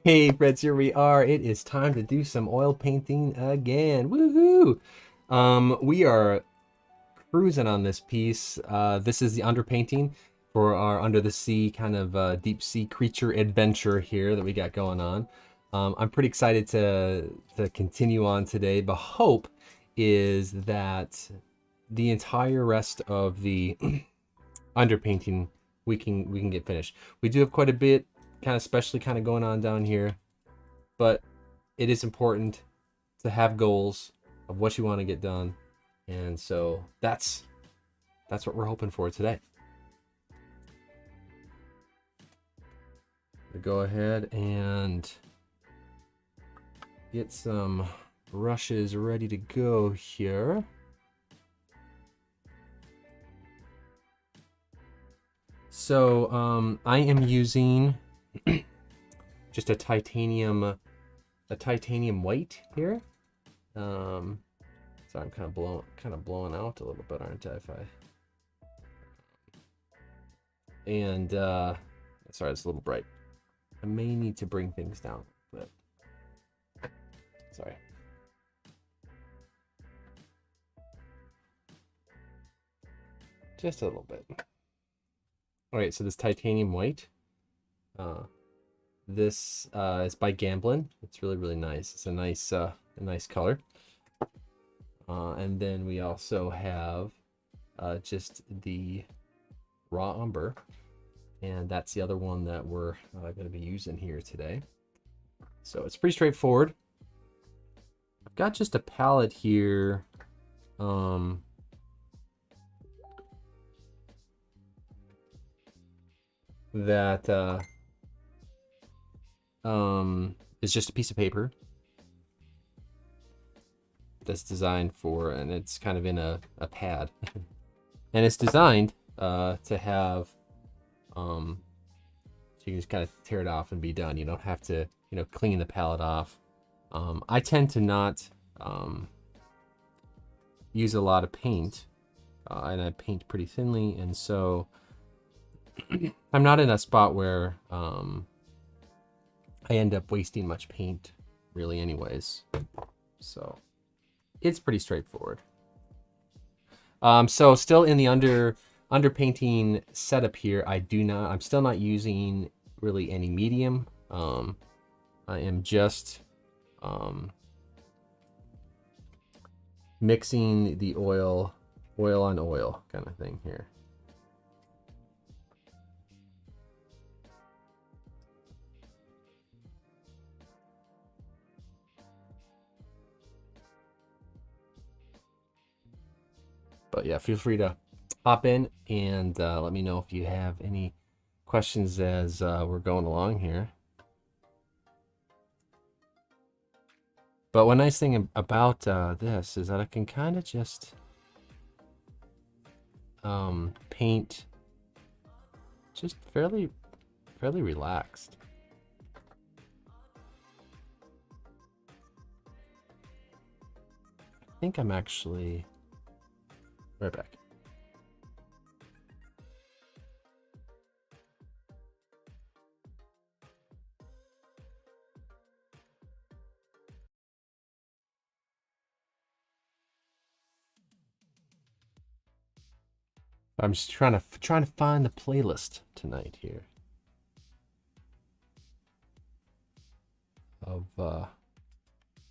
Hey friends, here we are. It is time to do some oil painting again. Woohoo! We are cruising on this piece. This is the underpainting for our under the sea kind of deep sea creature adventure here that we got going on. I'm pretty excited to continue on today. The hope is that the entire rest of the underpainting we can get finished. We do have quite a bit kind of especially kind of going on down here, but it is important to have goals of what you want to get done, and so that's what we're hoping for today. We go ahead and get some brushes ready to go here. So I am using just a titanium white here. So I'm kind of blowing out a little bit, aren't I? If I and sorry, it's a little bright. I may need to bring things down, but sorry. Just a little bit. All right, so this titanium white. This is by Gamblin. It's really nice. It's a nice color. And then we also have just the raw umber, and that's the other one that we're going to be using here today. So it's pretty straightforward. I've got just a palette here. That is just a piece of paper that's designed for, and it's kind of in a pad, and it's designed to have so you can just kind of tear it off and be done. You don't have to, clean the palette off. I tend to not use a lot of paint, and I paint pretty thinly, and so I'm not in a spot where I end up wasting much paint, really, anyways. So it's pretty straightforward. So still in the underpainting setup here, I'm still not using really any medium. I am just mixing the oil on oil kind of thing here. But yeah, feel free to hop in and let me know if you have any questions as we're going along here. But one nice thing about this is that I can kind of just paint just fairly relaxed. I think I'm actually right back. I'm just trying to find the playlist tonight here of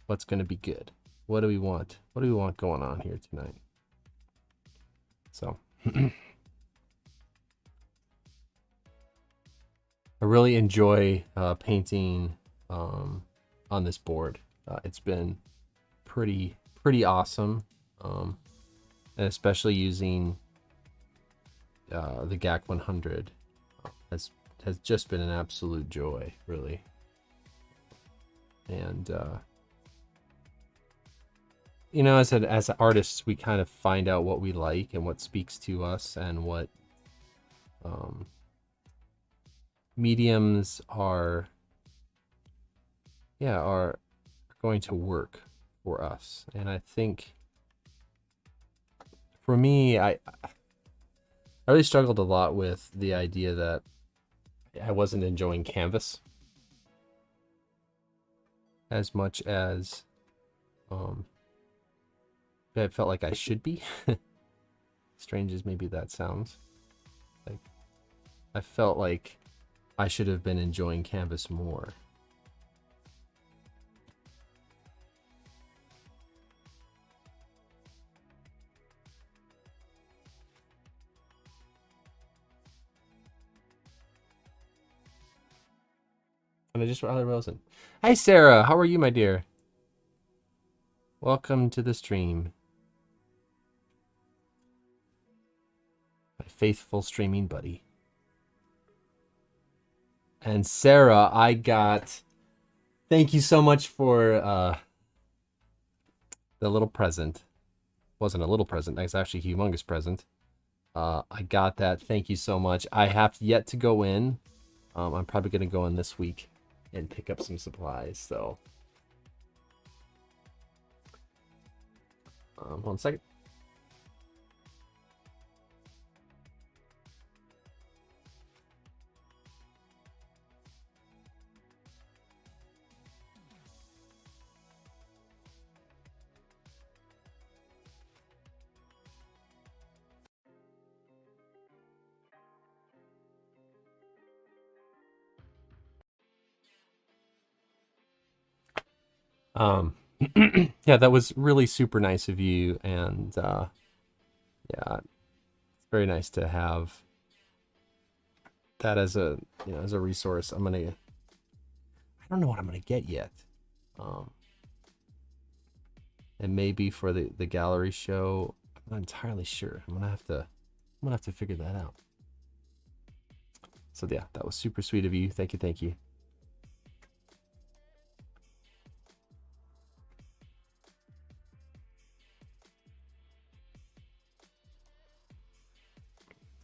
what's going to be good. What do we want? What do we want going on here tonight? So I really enjoy painting on this board. It's been pretty awesome, and especially using the GAC 100 has just been an absolute joy, really. And as artists, we kind of find out what we like and what speaks to us, and what mediums are going to work for us. And I think for me, I really struggled a lot with the idea that I wasn't enjoying canvas. as much as I felt like I should be. Strange as maybe that sounds. Like I felt like I should have been enjoying Canvas more. And I just wasn't. Hi Sarah, how are you, my dear? Welcome to the stream. My faithful streaming buddy. And Sarah, I got... Thank you so much for the little present. Wasn't a little present, it's actually a humongous present. I got that. Thank you so much. I have yet to go in. I'm probably going to go in this week and pick up some supplies, so... hold on a second. Yeah, that was really super nice of you, and yeah, it's very nice to have that as a as a resource. I don't know what I'm gonna get yet, and maybe for the gallery show, I'm not entirely sure. I'm gonna have to figure that out. So yeah, that was super sweet of you. Thank you, thank you.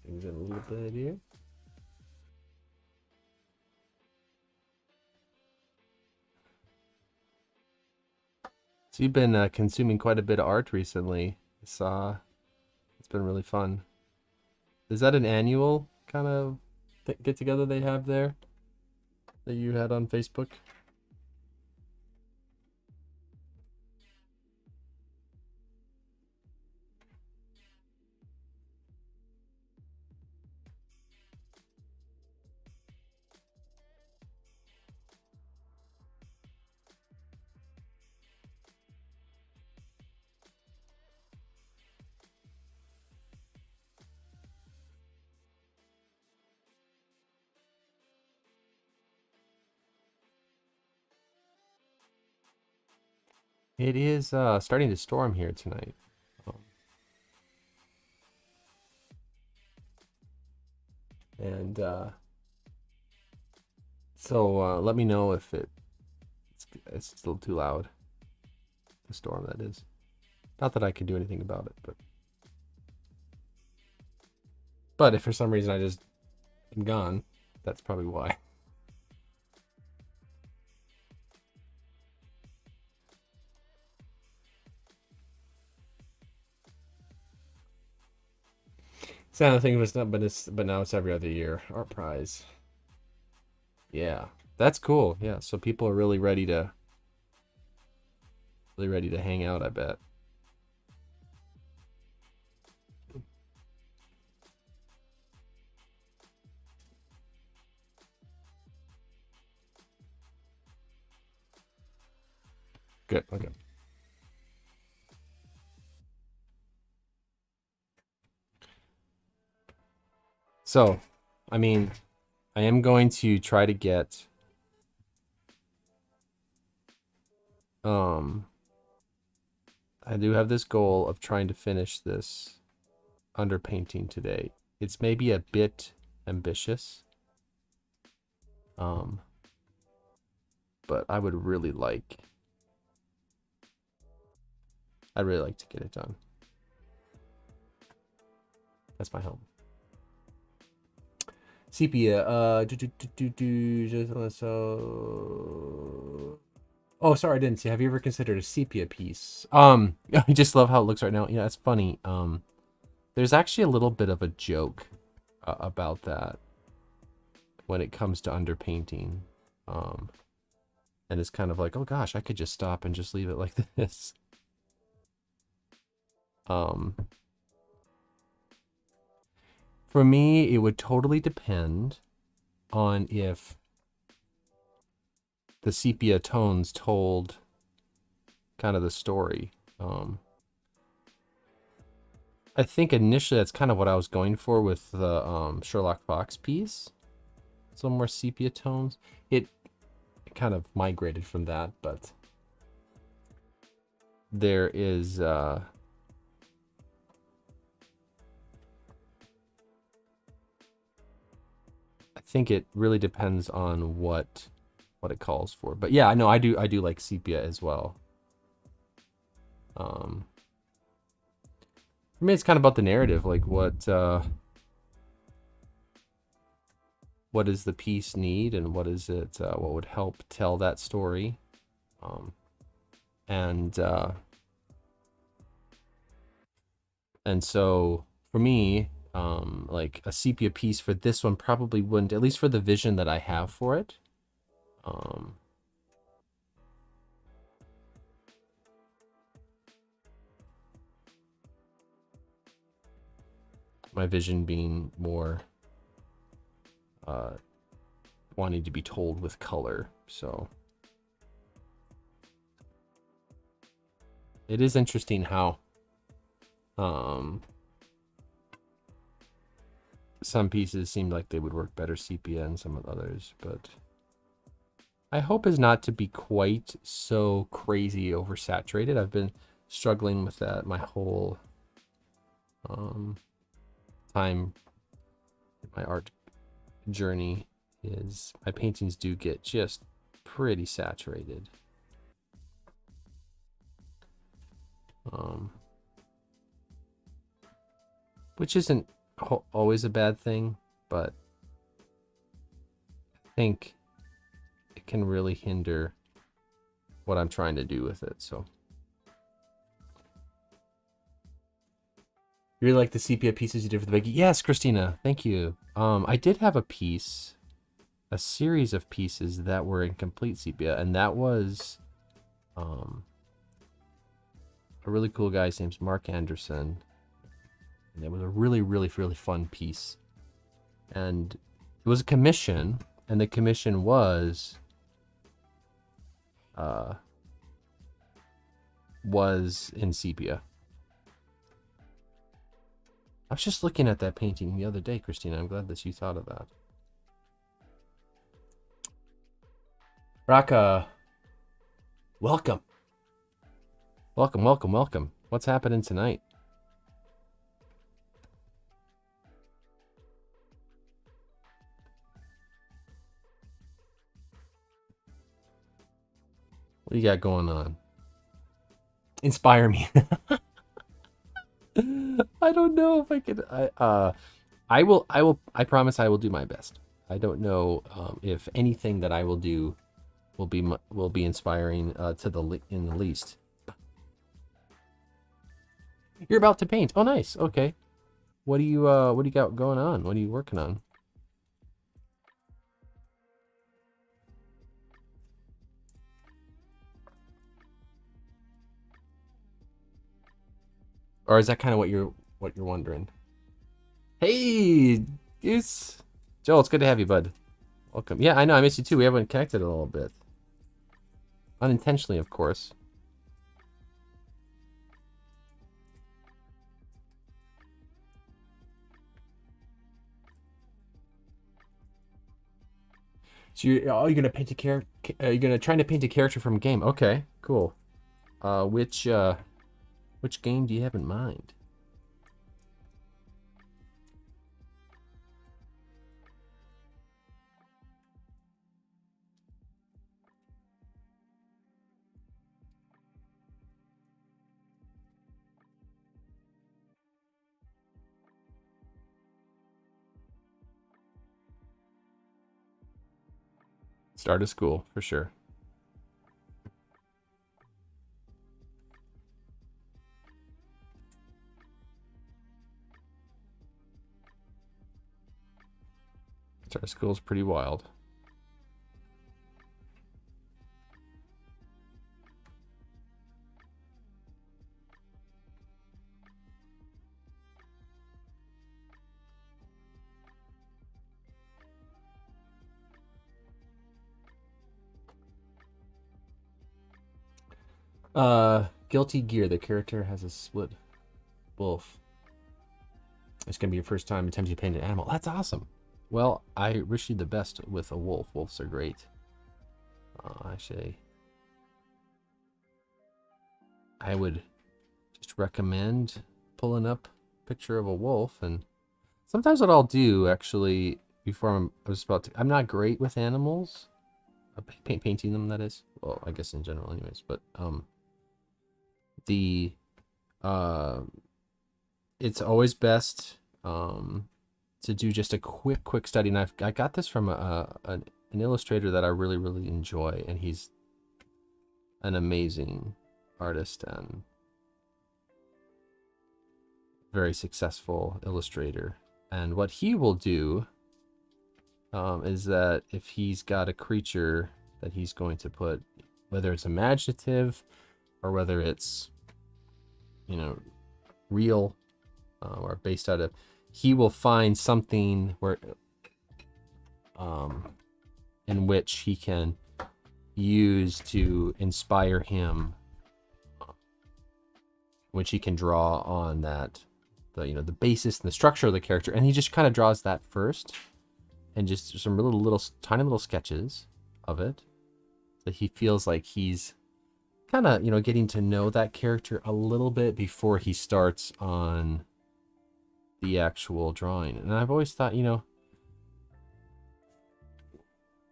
Things in a little bit here. So you've been consuming quite a bit of art recently. I saw it's been really fun. Is that an annual kind of get together they have there that you had on Facebook? It is starting to storm here tonight. And so let me know if it's still too loud. The storm, that is. Not that I can do anything about it, but if for some reason I just am gone, that's probably why. Sound thing was not, but now it's every other year. Art prize. Yeah, that's cool. Yeah, so people are really ready to hang out, I bet. Good. Okay. So, I mean, I am going to try to get I do have this goal of trying to finish this underpainting today. It's maybe a bit ambitious. But I'd really like to get it done. That's my home. Sepia, so... Oh, sorry, I didn't see. Have you ever considered a sepia piece? I just love how it looks right now. Yeah, it's funny. There's actually a little bit of a joke about that when it comes to underpainting. and it's kind of like, oh gosh, I could just stop and just leave it like this. Um, for me, it would totally depend on if the sepia tones told kind of the story. I think initially that's kind of what I was going for with the Sherlock Fox piece. Some more sepia tones. It kind of migrated from that, but there is I think it really depends on what it calls for. But yeah, I know I do like sepia as well. For me, it's kind of about the narrative, like what does the piece need, and what is it? What would help tell that story? And so for me, like a sepia piece for this one probably wouldn't, at least for the vision that I have for it. My vision being more wanting to be told with color. So it is interesting how some pieces seemed like they would work better sepia and some of others, but I hope is not to be quite so crazy oversaturated. I've been struggling with that my whole time in my art journey. Is my paintings do get just pretty saturated. Which isn't always a bad thing, but I think it can really hinder what I'm trying to do with it. So you really like the sepia pieces you did for the biggie? Yes, Christina, thank you. I did have a series of pieces that were in complete sepia, and that was a really cool guy. His name's Mark Anderson. And it was a really, really, really fun piece. And it was a commission, and the commission was in sepia. I was just looking at that painting the other day, Christina. I'm glad that you thought of that. Raka, welcome. Welcome, welcome, welcome. What's happening tonight? What do you got going on? Inspire me. I don't know if I could. I promise I will do my best. I don't know if anything that I will do will be inspiring in the least. You're about to paint. Oh, nice. Okay. What do you got going on? What are you working on? Or is that kind of what you're wondering? Hey, Goose. Joel, it's good to have you, bud. Welcome. Yeah, I know. I miss you too. We haven't connected a little bit. Unintentionally, of course. So you're gonna paint a character. You're gonna try to paint a character from a game. Okay, cool. Which game do you have in mind? Start of school for sure. Start of school is pretty wild. Guilty Gear. The character has a split wolf. It's gonna be your first time attempting to paint an animal. That's awesome. Well, I wish you the best with a wolf. Wolves are great. Actually, I would just recommend pulling up a picture of a wolf. And sometimes what I'll do, actually, I'm not great with animals. Painting them, that is. Well, I guess in general anyways. But the it's always best to do just a quick study. And I got this from an illustrator that I really enjoy, and he's an amazing artist and very successful illustrator. And what he will do is that if he's got a creature that he's going to put, whether it's imaginative or whether it's, real or based out of, he will find something where in which he can use to inspire him, which he can draw on that, the basis and the structure of the character, and he just kind of draws that first, and just some tiny little sketches of it, that he feels like he's kind of getting to know that character a little bit before he starts on the actual drawing. And I've always thought,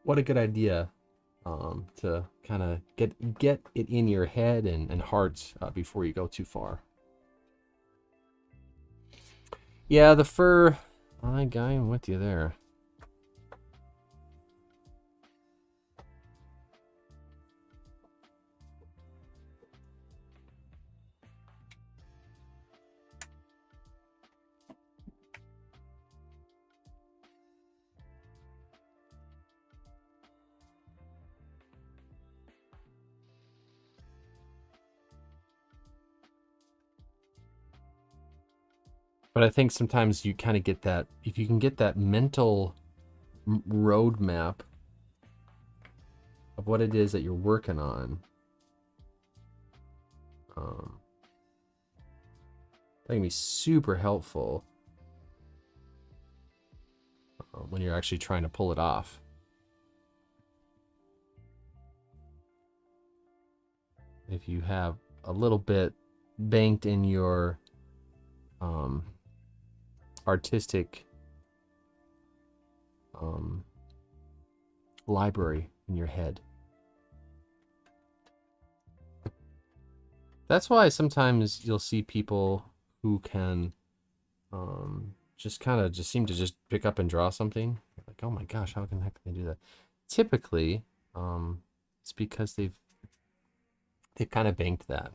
what a good idea to kind of get it in your head and heart before you go too far. Yeah, the fur, I'm with you there. But I think sometimes you kind of get that, if you can get that mental roadmap of what it is that you're working on, that can be super helpful when you're actually trying to pull it off. If you have a little bit banked in your artistic library in your head. That's why sometimes you'll see people who can just seem to just pick up and draw something. Like, oh my gosh, how the heck can they do that? Typically, it's because they've kind of banked that.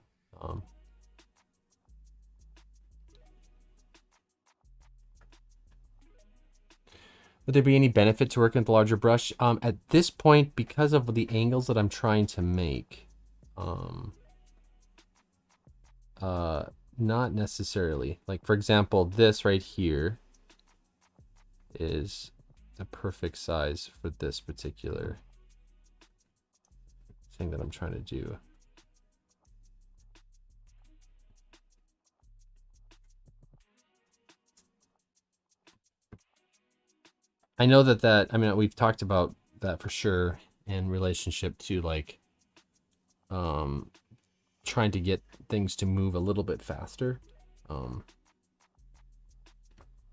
Would there be any benefit to working with a larger brush? At this point, because of the angles that I'm trying to make, not necessarily. Like, for example, this right here is a perfect size for this particular thing that I'm trying to do. I know I mean, we've talked about that for sure in relationship to like trying to get things to move a little bit faster.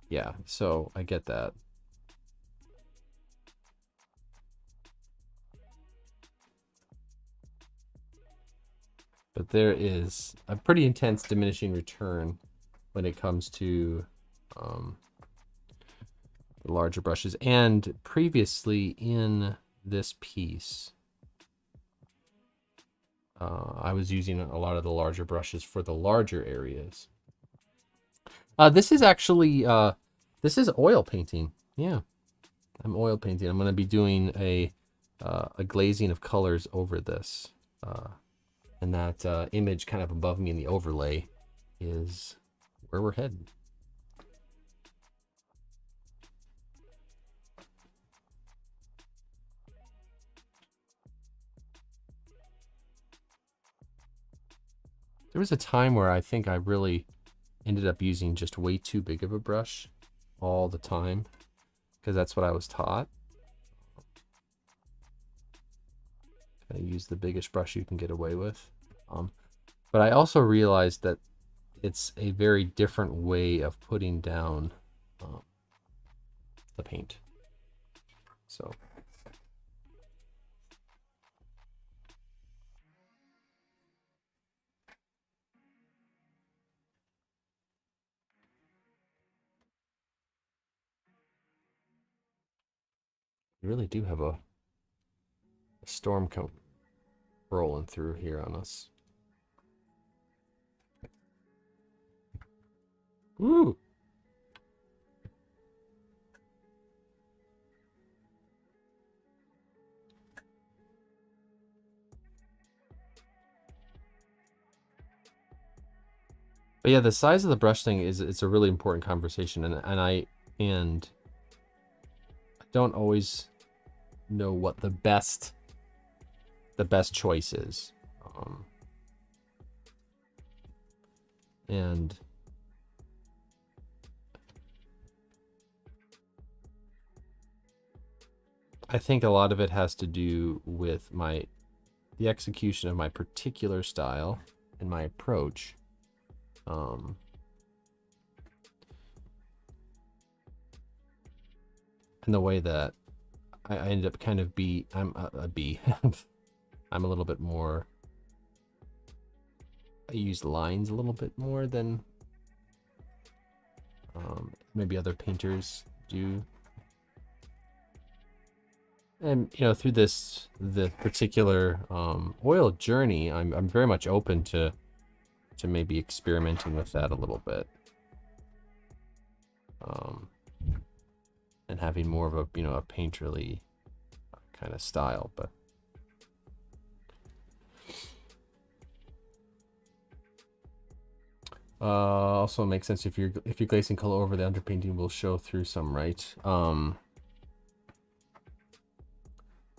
Yeah, so I get that. But there is a pretty intense diminishing return when it comes to the larger brushes. And previously in this piece, I was using a lot of the larger brushes for the larger areas. This is actually, this is oil painting. Yeah, I'm oil painting. I'm going to be doing a glazing of colors over this. And that image kind of above me in the overlay is where we're headed. There was a time where I think I really ended up using just way too big of a brush all the time, because that's what I was taught. Use the biggest brush you can get away with. But I also realized that it's a very different way of putting down the paint. So we really do have a storm rolling through here on us. Woo! But yeah, the size of the brush thing it's a really important conversation, and I don't always know what the best choice is. And I think a lot of it has to do with the execution of my particular style and my approach. And the way that I ended up kind of I'm a B. I'm a little bit more, I use lines a little bit more than maybe other painters do. And through the particular oil journey, I'm very much open to maybe experimenting with that a little bit, and having more of a a painterly kind of style. But also makes sense if you're glazing color over, the underpainting will show through some, right?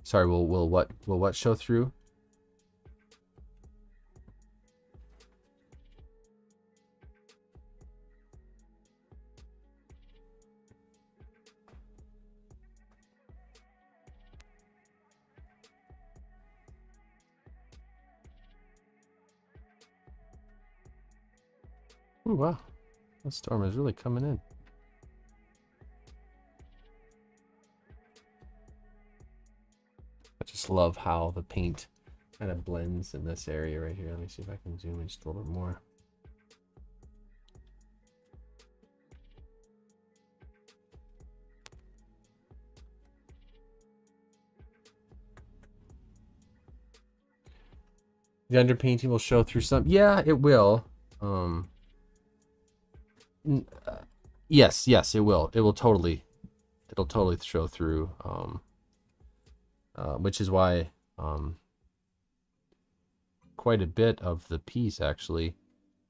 Sorry, will what show through? Ooh, wow, that storm is really coming in. I just love how the paint kind of blends in this area right here. Let me see if I can zoom in just a little bit more. The underpainting will show through some. Yeah, it will. Yes, it will. It'll totally show through. Which is why quite a bit of the piece, actually,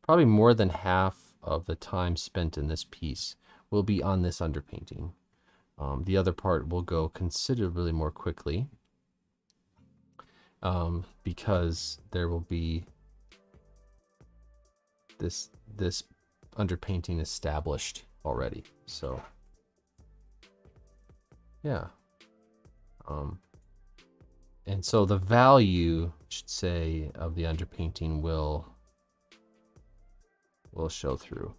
probably more than half of the time spent in this piece will be on this underpainting. The other part will go considerably more quickly, because there will be this underpainting established already. So yeah. And so the value, I should say, of the underpainting will show through.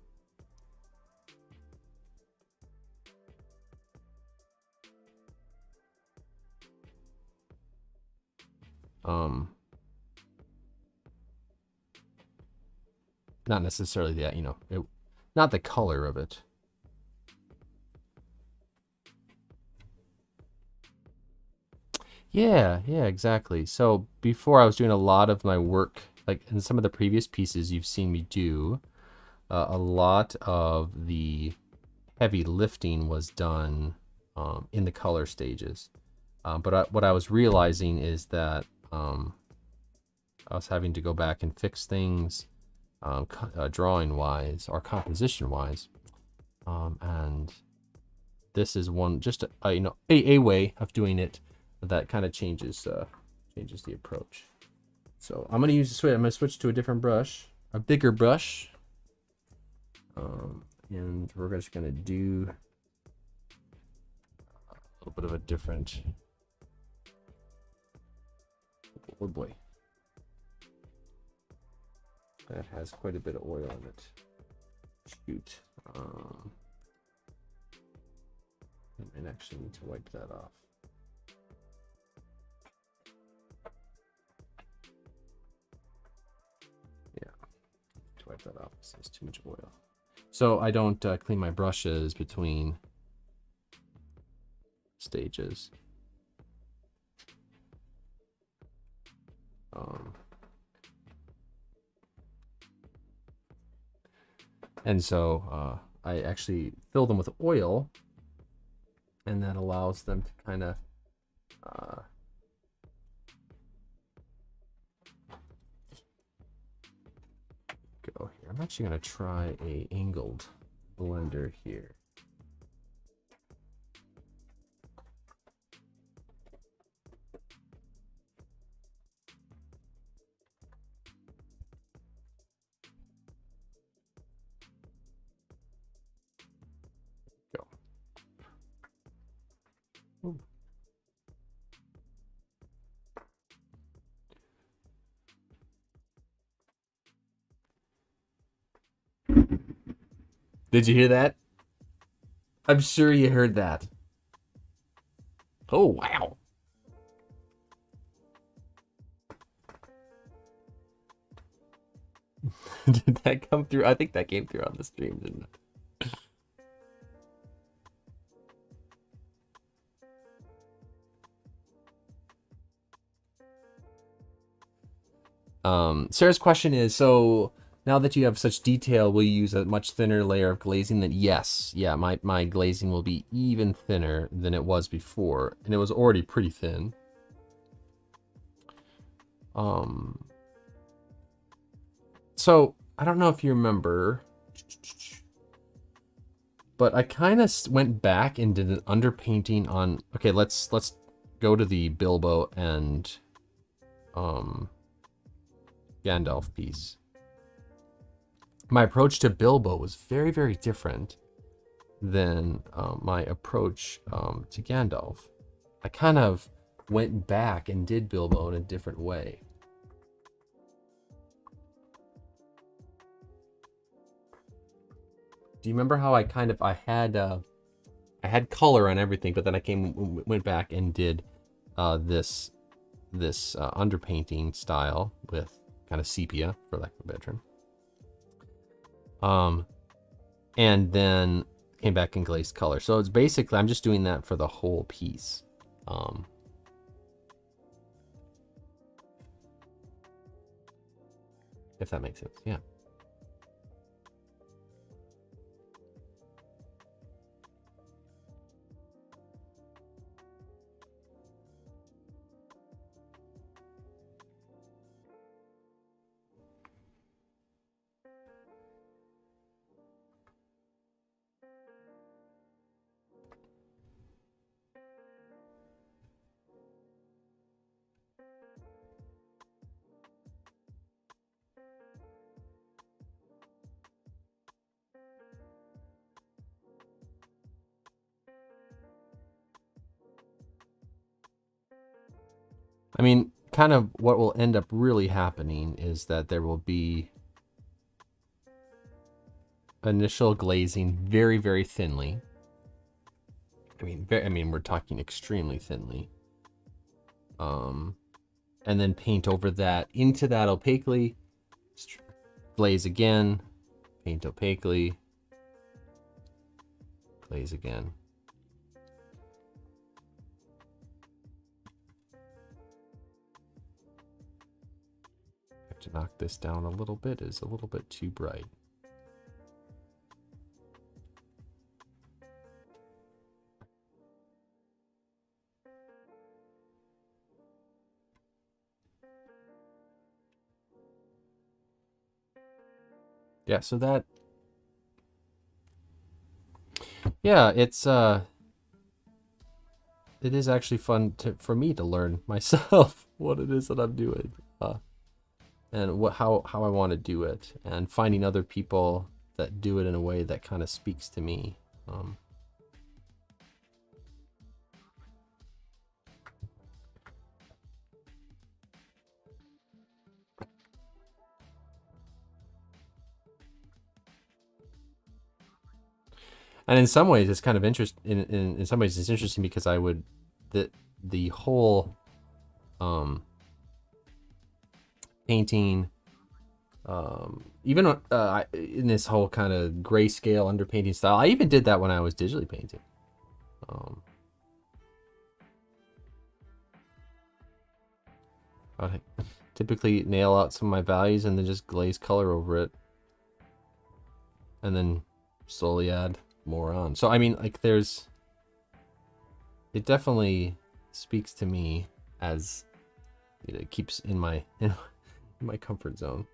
Not necessarily that, not the color of it. Yeah, exactly. So before, I was doing a lot of my work, like in some of the previous pieces you've seen me do, a lot of the heavy lifting was done in the color stages. But what I was realizing is that I was having to go back and fix things drawing wise or composition wise, and this is one, just a way of doing it that kind of changes the approach. So I'm going to switch to a different brush. a bigger brush. And we're just gonna do a little bit of a different. Oh boy, that has quite a bit of oil in it. Shoot. I might actually need to wipe that off. Yeah, to wipe that off. This has too much oil. So I don't clean my brushes between stages. And so I actually fill them with oil, and that allows them to kind of go here. I'm actually going to try a angled blender here. Go. Ooh. Did you hear that? I'm sure you heard that. Oh, wow. Did that come through? I think that came through on the stream, didn't it? Sarah's question is, so now that you have such detail, will you use a much thinner layer of glazing? Then yes, yeah, my glazing will be even thinner than it was before, and it was already pretty thin. So I don't know if you remember, but I kind of went back and did an underpainting on. Okay, let's go to the Bilbo and Gandalf piece. My approach to Bilbo was very, very different than my approach to Gandalf. I kind of went back and did Bilbo in a different way. Do you remember how I had color on everything, but then I went back and did this underpainting style with kind of sepia, for lack of a better term. And then came back and glazed color. So it's basically, I'm just doing that for the whole piece. If that makes sense, yeah. I mean, kind of what will end up really happening is that there will be initial glazing very, very thinly. I mean, we're talking extremely thinly. And then paint over that into that opaquely, glaze again, paint opaquely, glaze again. To knock this down a little bit is a little bit too bright. Yeah, so that, yeah, it is actually fun for me to learn myself what it is that I'm doing. and how I want to do it, and finding other people that do it in a way that kind of speaks to me. And in some ways, it's kind of in some ways, it's interesting because I would the whole painting, even in this whole kind of grayscale underpainting style. I even did that when I was digitally painting. I typically nail out some of my values and then just glaze color over it, and then slowly add more on. So I mean, like, it definitely speaks to me as it keeps in my in my comfort zone.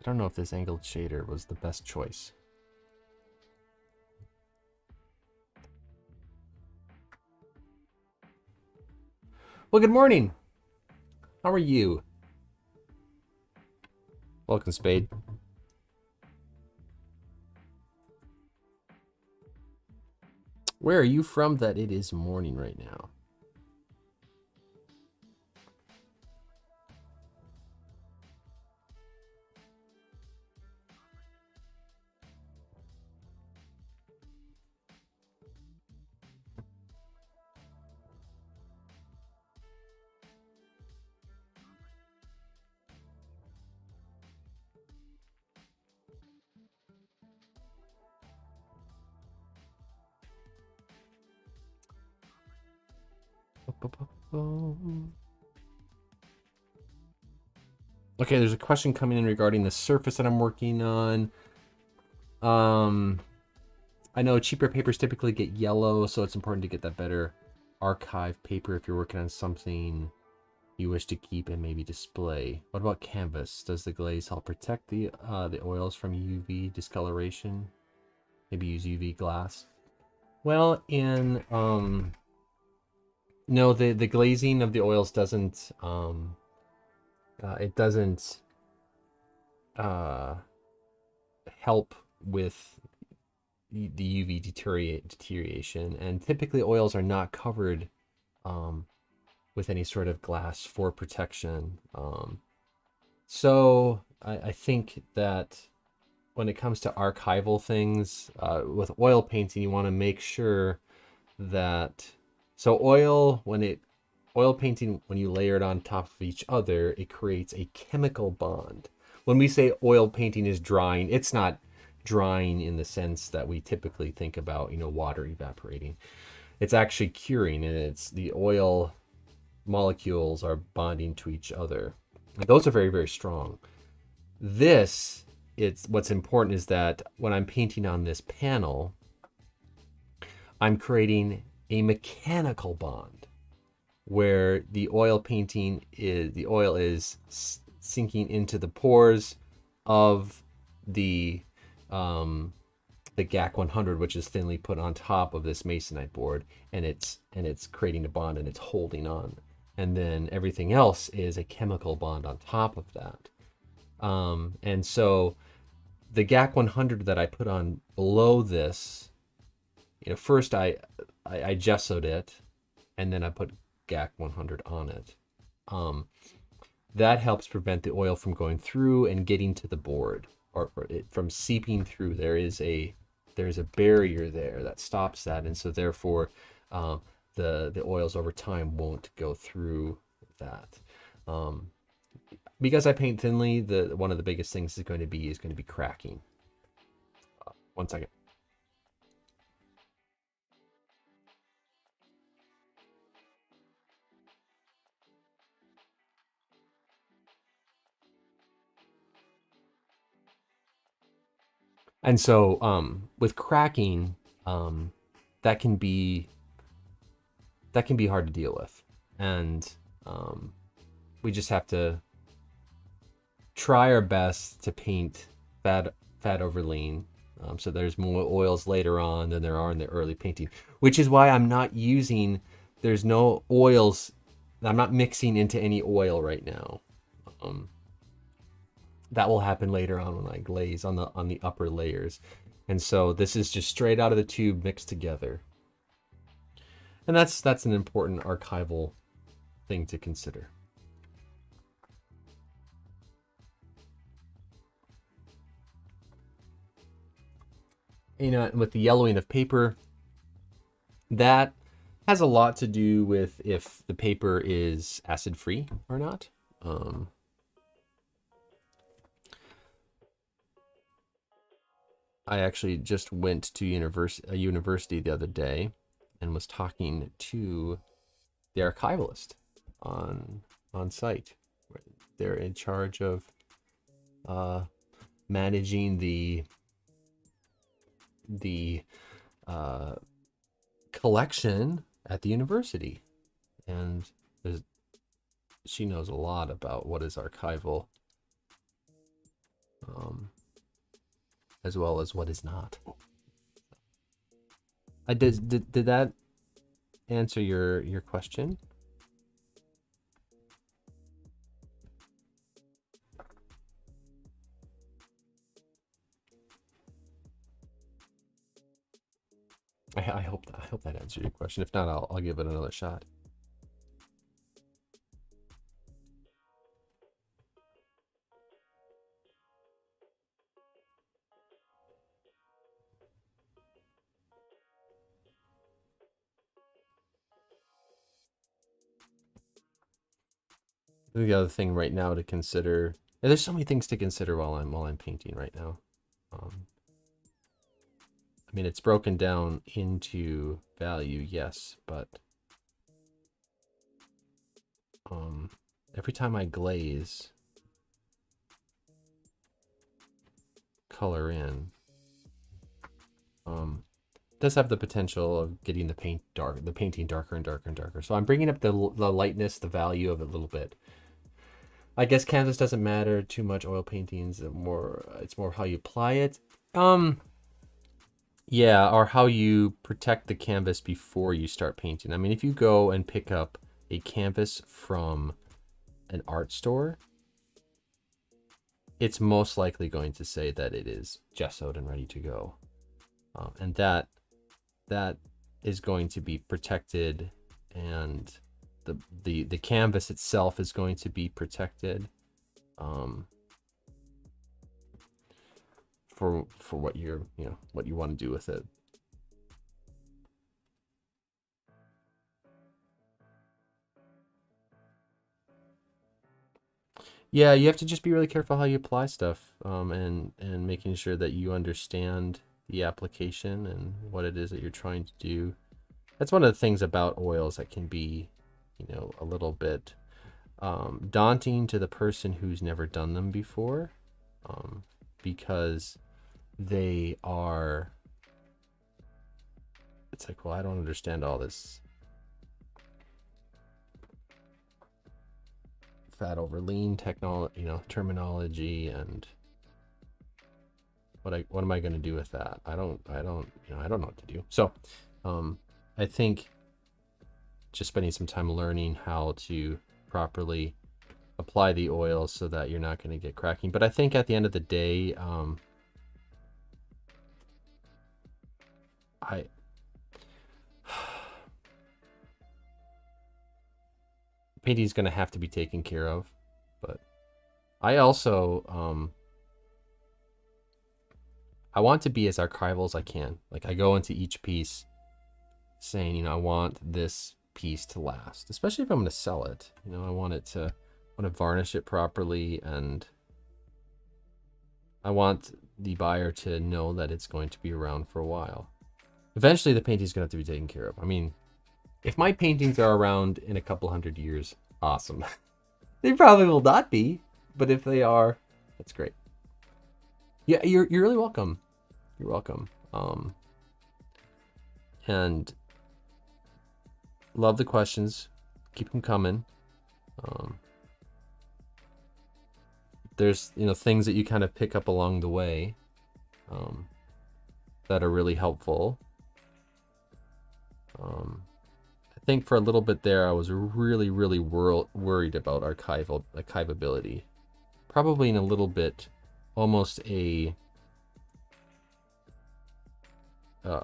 I don't know if this angled shader was the best choice. Well, good morning. How are you? Welcome, Spade. Where are you from that it is morning right now? Okay, there's a question coming in regarding the surface that I'm working on. I know cheaper papers typically get yellow, so it's important to get that better archive paper if you're working on something you wish to keep and maybe display. What about canvas? Does the glaze help protect the oils from UV discoloration? Maybe use UV glass. Well, no, the glazing of the oils doesn't it doesn't help with the UV deterioration, and typically oils are not covered with any sort of glass for protection. So I think that when it comes to archival things, with oil painting, you want to make sure that oil painting, when you layer it on top of each other, it creates a chemical bond. When we say oil painting is drying, it's not drying in the sense that we typically think about, water evaporating. It's actually curing, and it's the oil molecules are bonding to each other. And those are very, very strong. What's important is that when I'm painting on this panel, I'm creating a mechanical bond where the oil is sinking into the pores of the GAC 100, which is thinly put on top of this masonite board, and it's creating a bond, and it's holding on. And then everything else is a chemical bond on top of that. And so the GAC 100 that I put on below this, first I gessoed it, and then I put GAC 100 on it. That helps prevent the oil from going through and getting to the board, or it from seeping through. There's a barrier there that stops that, and so therefore the oils over time won't go through that. Because I paint thinly, one of the biggest things is going to be cracking. One second. And so with cracking, that can be hard to deal with, and we just have to try our best to paint fat over lean. So there's more oils later on than there are in the early painting, which is why I'm not using, there's no oils. I'm not mixing into any oil right now. That will happen later on when I glaze on the upper layers. And so this is just straight out of the tube mixed together. And that's an important archival thing to consider. You know, with the yellowing of paper, that has a lot to do with if the paper is acid-free or not. I actually just went to a university the other day and was talking to the archivalist on site. They're in charge of managing the collection at the university, and she knows a lot about what is archival, as well as what is not. Did that answer your question? I hope that answered your question. If not, I'll give it another shot. The other thing right now to consider, and there's so many things to consider while I'm painting right now. I mean, it's broken down into value, yes, but every time I glaze, color in, does have the potential of getting the painting darker and darker and darker. So I'm bringing up the lightness, the value of it a little bit. I guess canvas doesn't matter too much. Oil paintings, it's more how you apply it. Yeah, or how you protect the canvas before you start painting. I mean, if you go and pick up a canvas from an art store, it's most likely going to say that it is gessoed and ready to go. And that is going to be protected, and the canvas itself is going to be protected for what what you want to do with it. Yeah, you have to just be really careful how you apply stuff, and making sure that you understand the application and what it is that you're trying to do. That's one of the things about oils that can be, a little bit daunting to the person who's never done them before, because they are, it's like, well, I don't understand all this fat over lean technology, terminology, and what am I going to do with that? I don't know what to do. So I think just spending some time learning how to properly apply the oils so that you're not going to get cracking. But I think at the end of the day, painting is going to have to be taken care of. But I also I want to be as archival as I can. Like, I go into each piece saying, I want this piece to last, especially if I'm going to sell it. I want to varnish it properly, and I want the buyer to know that it's going to be around for a while. Eventually, the painting is going to have to be taken care of. I mean, if my paintings are around in a couple hundred years, awesome. They probably will not be, but if they are, that's great. Yeah, you're really welcome. You're welcome. And love the questions. Keep them coming. there's, you know, things that you kind of pick up along the way that are really helpful. I think for a little bit there, I was really, really worried about archivability. Probably in a little bit, almost a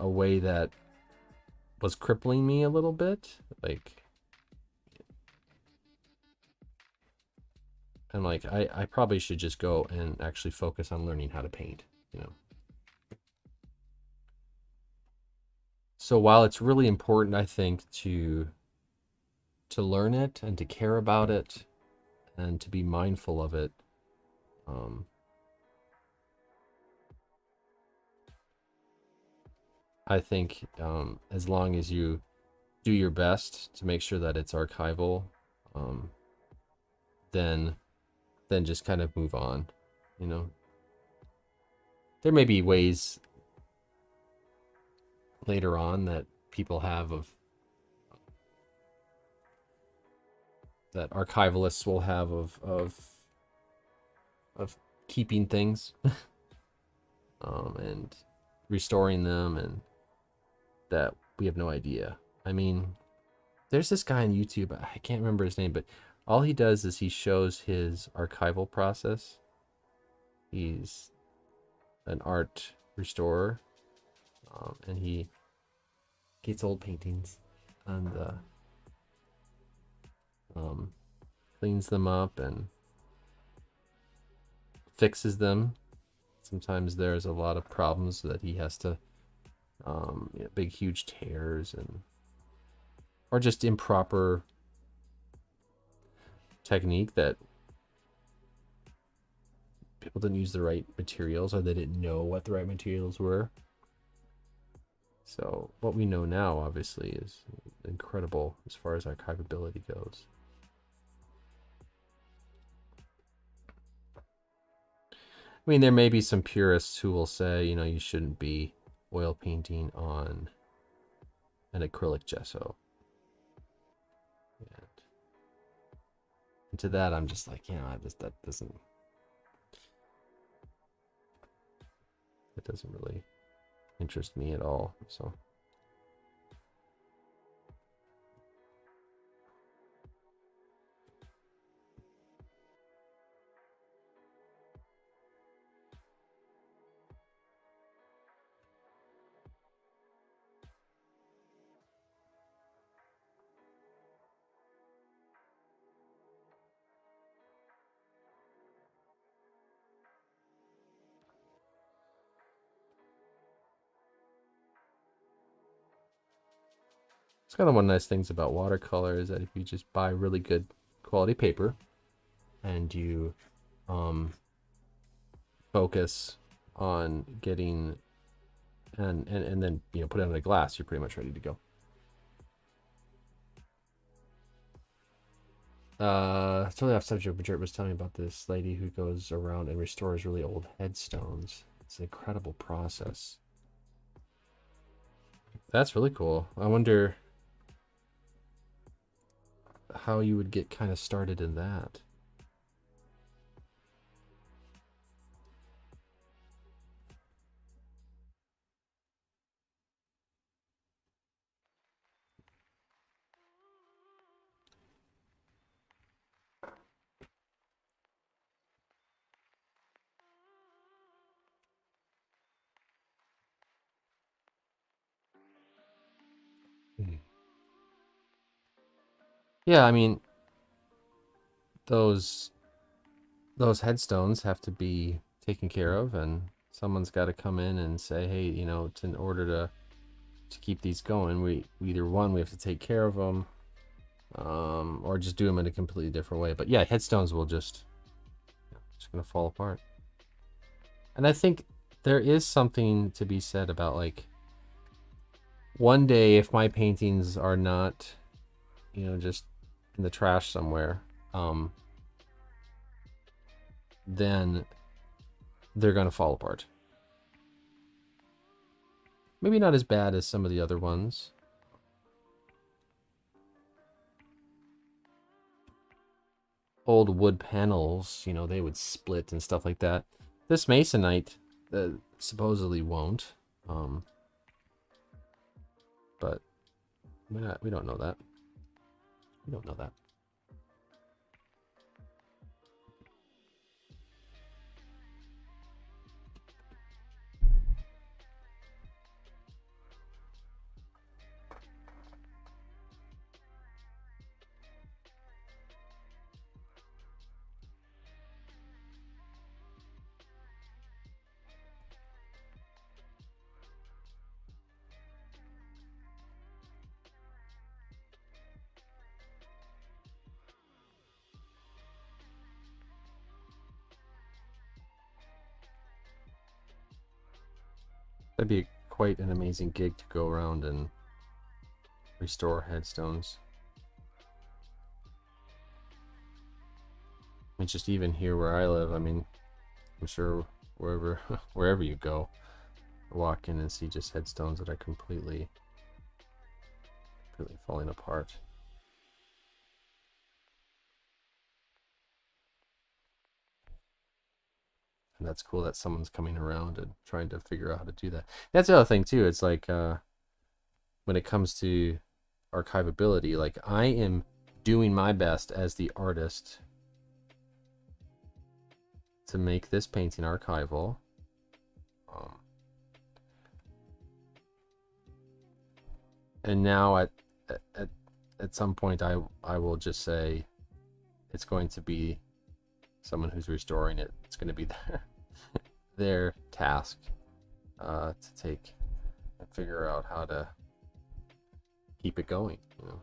way that was crippling me a little bit. Like, I'm like, I probably should just go and actually focus on learning how to paint, you know. So while it's really important, I think, to learn it and to care about it and to be mindful of it, I think as long as you do your best to make sure that it's archival, then just kind of move on, you know. There may be ways later on that people have of that archivalists will have of keeping things and restoring them, and that we have no idea. I mean, there's this guy on YouTube, I can't remember his name, but all he does is he shows his archival process. He's an art restorer, and he gets old paintings and cleans them up and fixes them. Sometimes there's a lot of problems that he has to, you know, big huge tears and or just improper technique that people didn't use the right materials or they didn't know what the right materials were. So what we know now obviously is incredible as far as archivability goes. I mean, there may be some purists who will say, you know, you shouldn't be oil painting on an acrylic gesso. And to that, I'm just like, you know, that doesn't really interest me at all. So it's kind of one of the nice things about watercolor is that if you just buy really good quality paper and you focus on getting and then, you know, put it on a glass, you're pretty much ready to go. Totally off subject, but Jared was telling me about this lady who goes around and restores really old headstones. It's an incredible process. That's really cool. I wonder how you would get kind of started in that. Yeah, I mean, those headstones have to be taken care of, and someone's got to come in and say, hey, you know, in order to keep these going, we either we have to take care of them, or just do them in a completely different way. But yeah, headstones will just gonna fall apart. And I think there is something to be said about, like, one day if my paintings are not, you know, just in the trash somewhere, then they're gonna fall apart. Maybe not as bad as some of the other ones. old wood panels, you know, they would split and stuff like that. This masonite supposedly won't, but we don't know that. We don't know that. That'd be quite an amazing gig to go around and restore headstones. I mean, just even here where I live, I mean, I'm sure wherever you go, walk in and see just headstones that are completely falling apart. And that's cool that someone's coming around and trying to figure out how to do that. That's the other thing too. It's like when it comes to archivability, like I am doing my best as the artist to make this painting archival. And now at some point I will just say it's going to be someone who's restoring it. It's going to be their task to take and figure out how to keep it going, you know.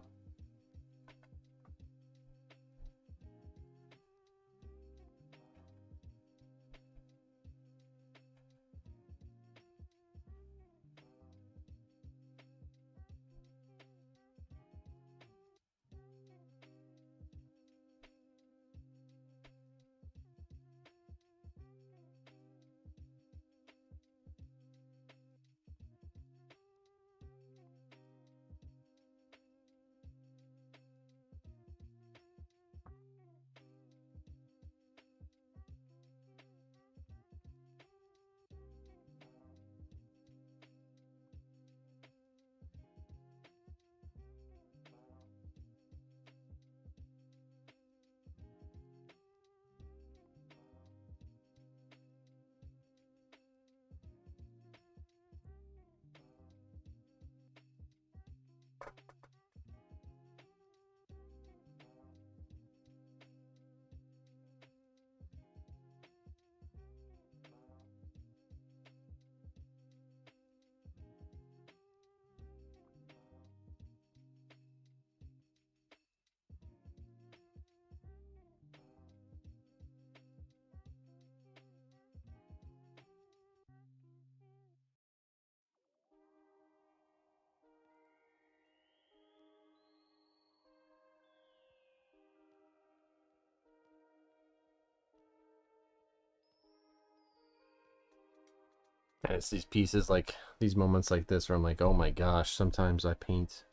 And it's these pieces, like these moments like this where I'm like, oh my gosh, sometimes I paint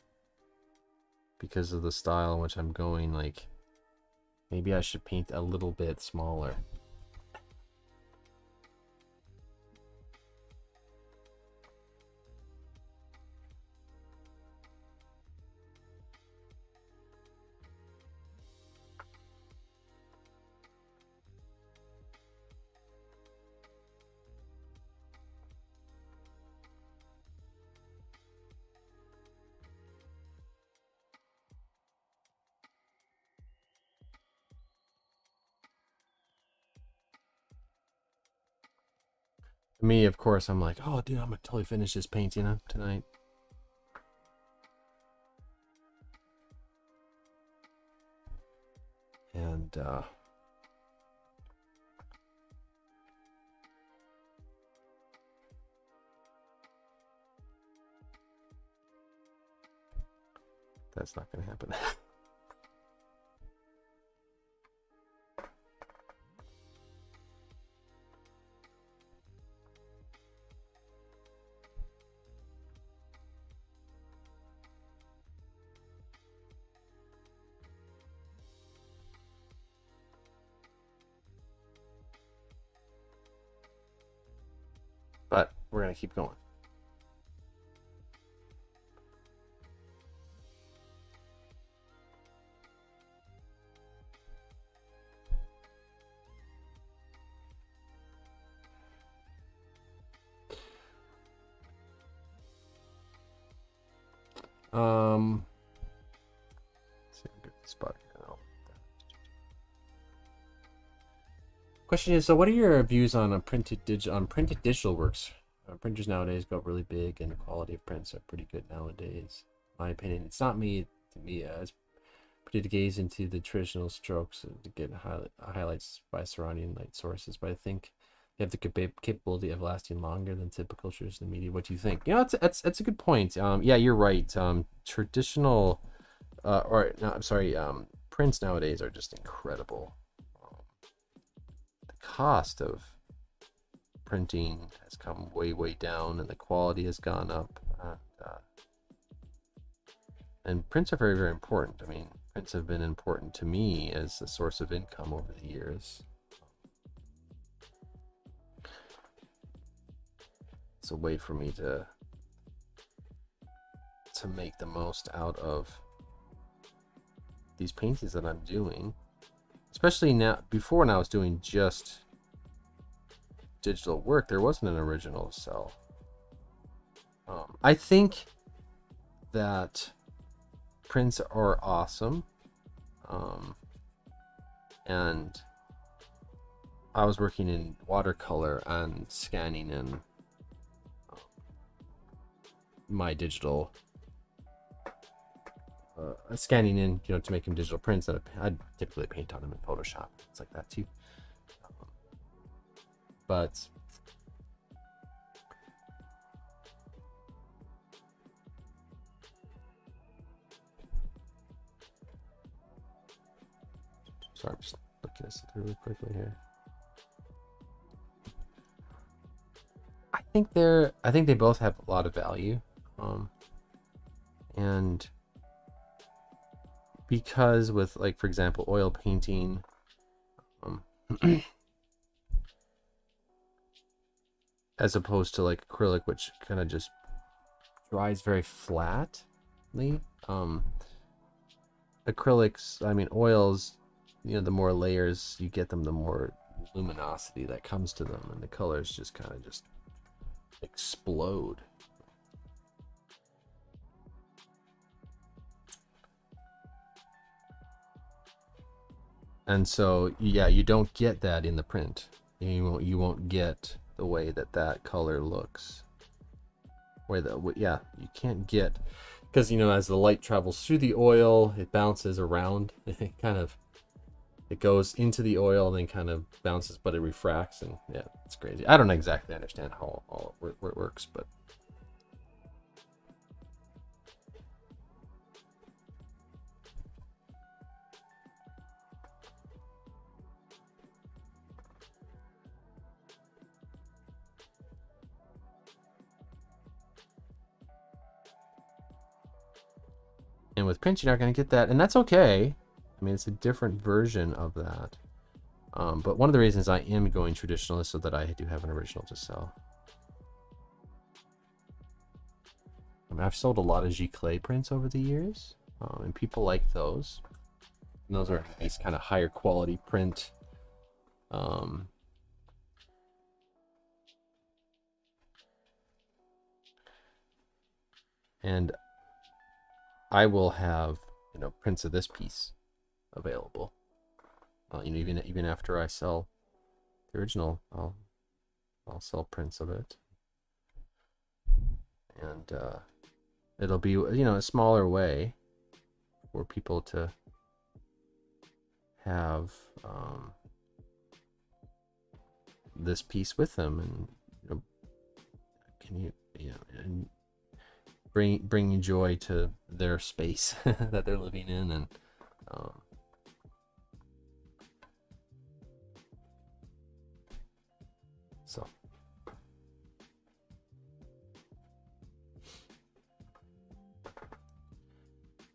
because of the style in which I'm going, like maybe I should paint a little bit smaller. Me, of course, I'm like, oh, dude, I'm gonna totally finish this painting tonight. And that's not gonna happen. we're gonna keep going. Let's see, get the spot here. Question is, so what are your views on a printed digital works? Printers nowadays go really big, and the quality of prints are pretty good nowadays. In my opinion, it's not me to me. It's pretty to gaze into the traditional strokes to get highlights by surrounding light sources, but I think they have the capability of lasting longer than typical traditional media. What do you think? You know, it's a good point. Yeah, you're right. Traditional, or no, I'm sorry, prints nowadays are just incredible. The cost of printing has come way down, and the quality has gone up. And prints are very important. I mean, prints have been important to me as a source of income over the years. It's a way for me to make the most out of these paintings that I'm doing, especially now. Before, when I was doing just digital work, there wasn't an original to sell. I think that prints are awesome, and I was working in watercolor and scanning in my digital, scanning in, you know, to make them digital prints that I'd typically paint on them in Photoshop. It's like that too. But sorry, I'm just looking at something really quickly here. I think they both have a lot of value, and because with, like, for example, oil painting, as opposed to like acrylic, which kind of just dries very flatly. Acrylics, I mean, oils, you know, the more layers you get them, the more luminosity that comes to them, and the colors just kind of just explode. And so, yeah, you don't get that in the print. You won't get the way that color looks. Yeah, you can't get, because, you know, as the light travels through the oil, it bounces around. It goes into the oil, then kind of bounces, but it refracts, and yeah, it's crazy. I don't exactly understand how all it works, but and with print, you're not going to get that, and that's okay. I mean, it's a different version of that. But one of the reasons I am going traditional is so that I do have an original to sell. I mean, I've sold a lot of giclée prints over the years, and people like those. And those are nice, kind of higher quality print. And I will have, you know, prints of this piece available. You know, even after I sell the original, I'll sell prints of it, and it'll be, you know, a smaller way for people to have this piece with them, and, you know, and bring joy to their space that they're living in, and so.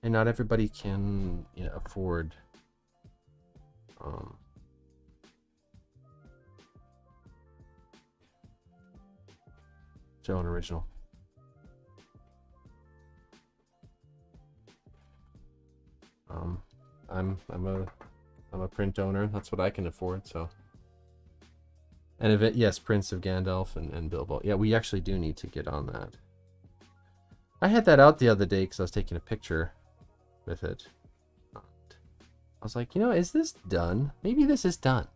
And not everybody can, you know, afford Show an original. I'm a print owner. That's what I can afford. So, and if it, yes, Prince of Gandalf and Bilbo. Yeah, we actually do need to get on that. I had that out the other day because I was taking a picture with it. I was like, you know, is this done? Maybe this is done.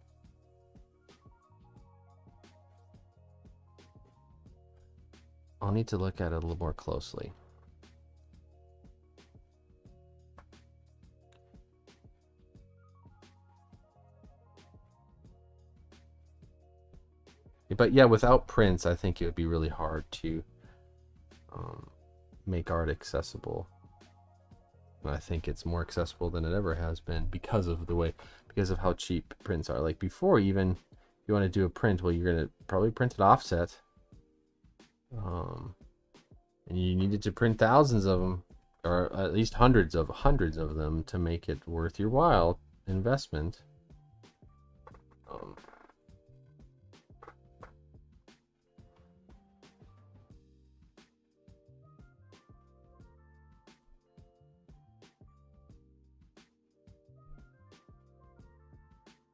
I'll need to look at it a little more closely. But yeah, without prints, I think it would be really hard to make art accessible. And I think it's more accessible than it ever has been because of how cheap prints are. Like before, even if you want to do a print, well, you're gonna probably print it offset, and you needed to print thousands of them, or at least hundreds of them to make it worth your while investment.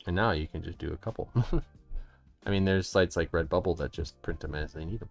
And now you can just do a couple. I mean, there's sites like Redbubble that just print them as they need them.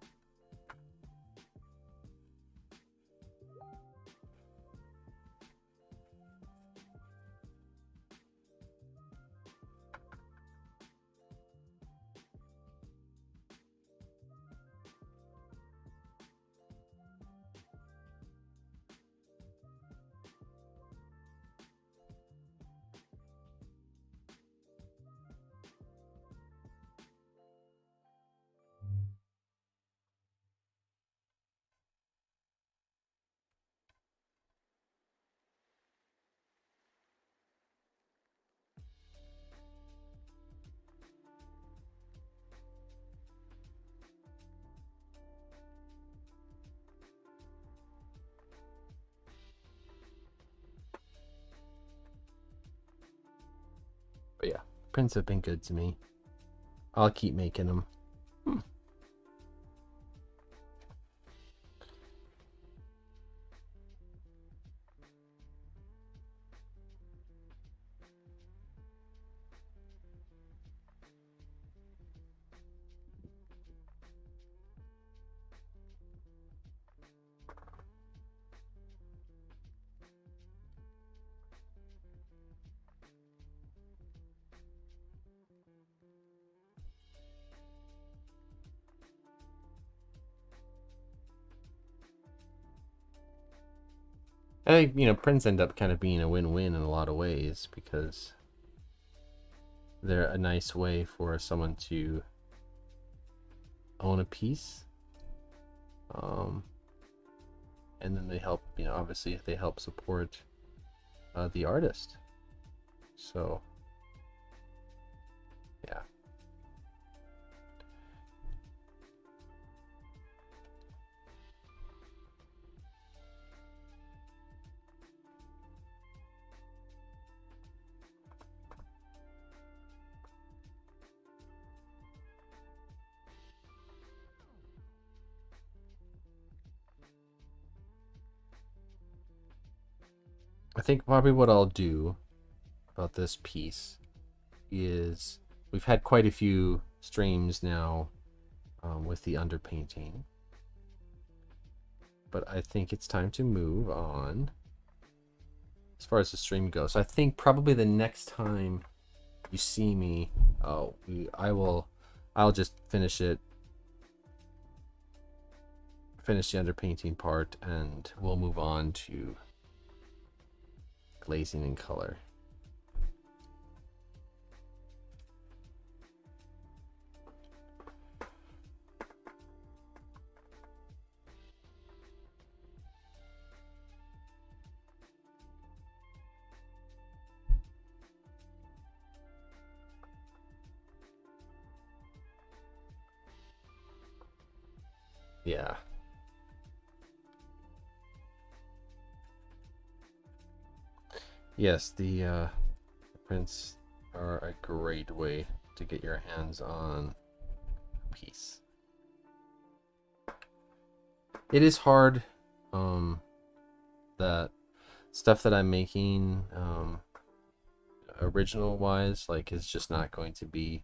But yeah, prints have been good to me. I'll keep making them. I think, you know, prints end up kind of being a win-win in a lot of ways because they're a nice way for someone to own a piece. And then they help, you know, obviously they help support the artist. So, yeah. I think probably what I'll do about this piece is we've had quite a few streams now with the underpainting, but I think it's time to move on as far as the stream goes. So I think probably the next time you see me, I'll just finish the underpainting part, and we'll move on to glazing and color. Yeah. Yes, the prints are a great way to get your hands on a piece. it is hard. That stuff that I'm making, original wise, like, is just not going to be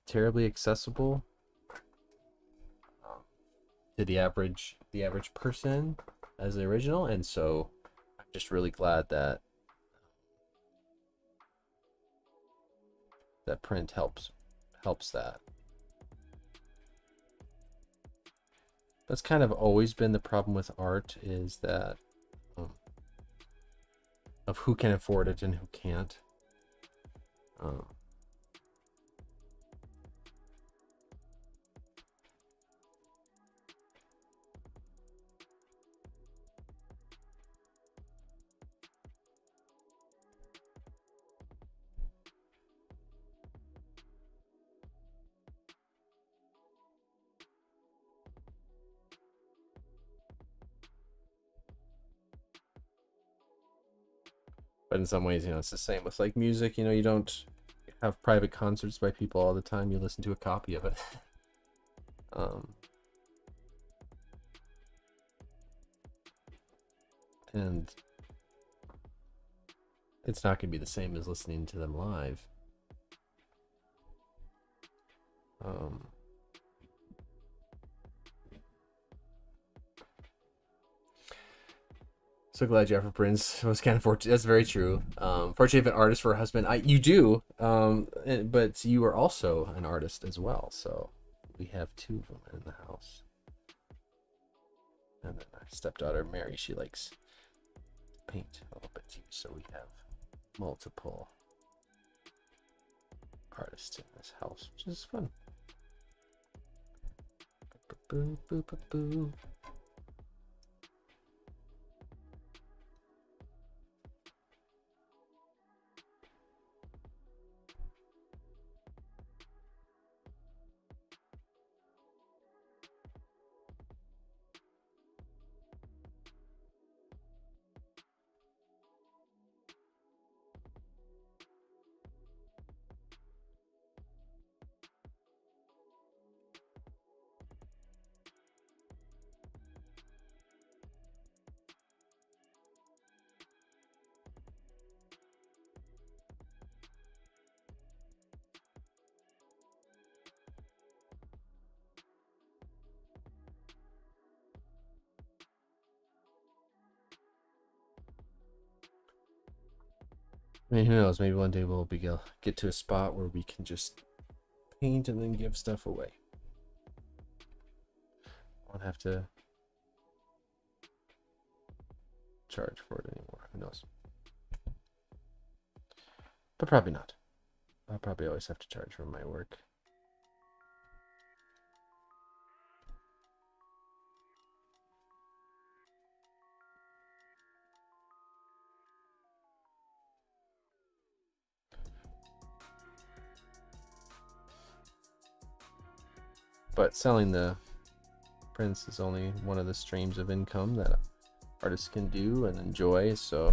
terribly accessible to the average person as the original, and so I'm just really glad that print helps that. That's kind of always been the problem with art, is that of who can afford it and who can't. Um, but in some ways, it's the same with like music. You don't have private concerts by people all the time. You listen to a copy of it. um, and it's not going to be the same as listening to them live. So glad you have a prince. I was kind of fortunate. That's very true. Fortunate you have an artist for a husband. You do, but you are also an artist as well. So we have two of them in the house. And then our stepdaughter Mary, she likes to paint a little bit too. So we have multiple artists in this house, which is fun. Boo, boo, boo, boo. I mean, who knows? Maybe one day we'll get to a spot where we can just paint and then give stuff away. Won't have to charge for it anymore. Who knows? But probably not. I'll probably always have to charge for my work. But selling the prints is only one of the streams of income that artists can do and enjoy, so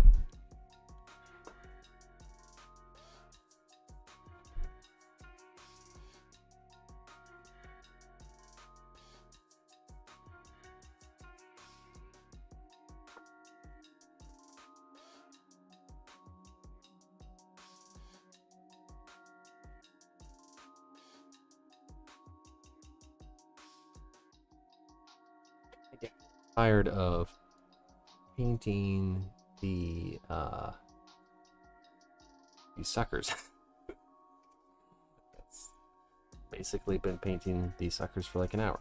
I get tired of painting these suckers. It's basically been painting these suckers for like an hour.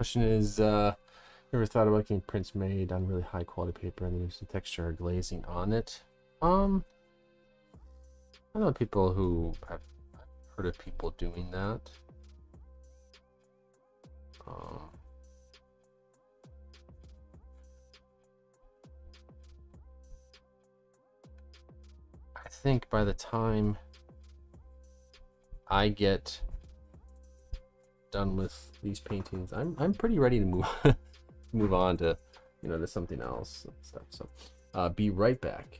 Question is, ever thought about getting prints made on really high quality paper and then using texture or glazing on it? I know people who have heard of people doing that. I think by the time I get done with these paintings, I'm pretty ready to move on to, you know, to something else and stuff. So be right back.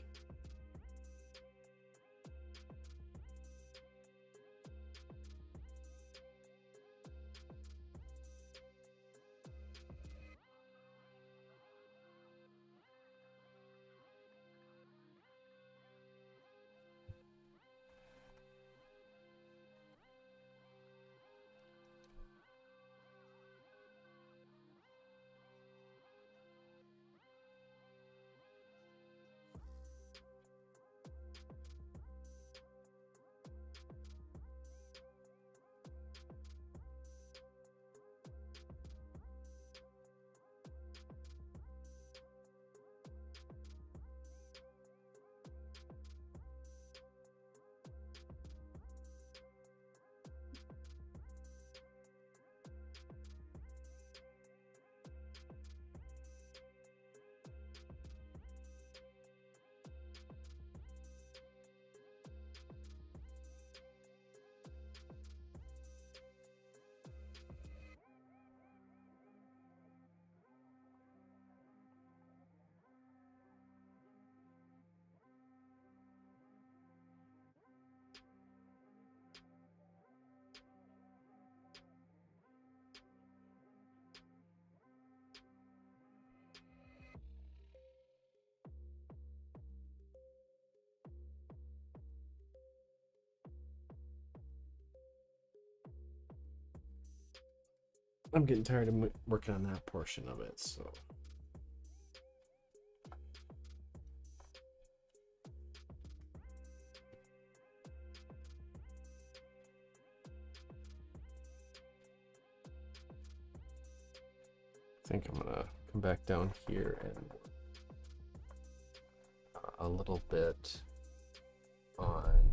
I'm getting tired of working on that portion of it, so. I think I'm gonna come back down here and a little bit on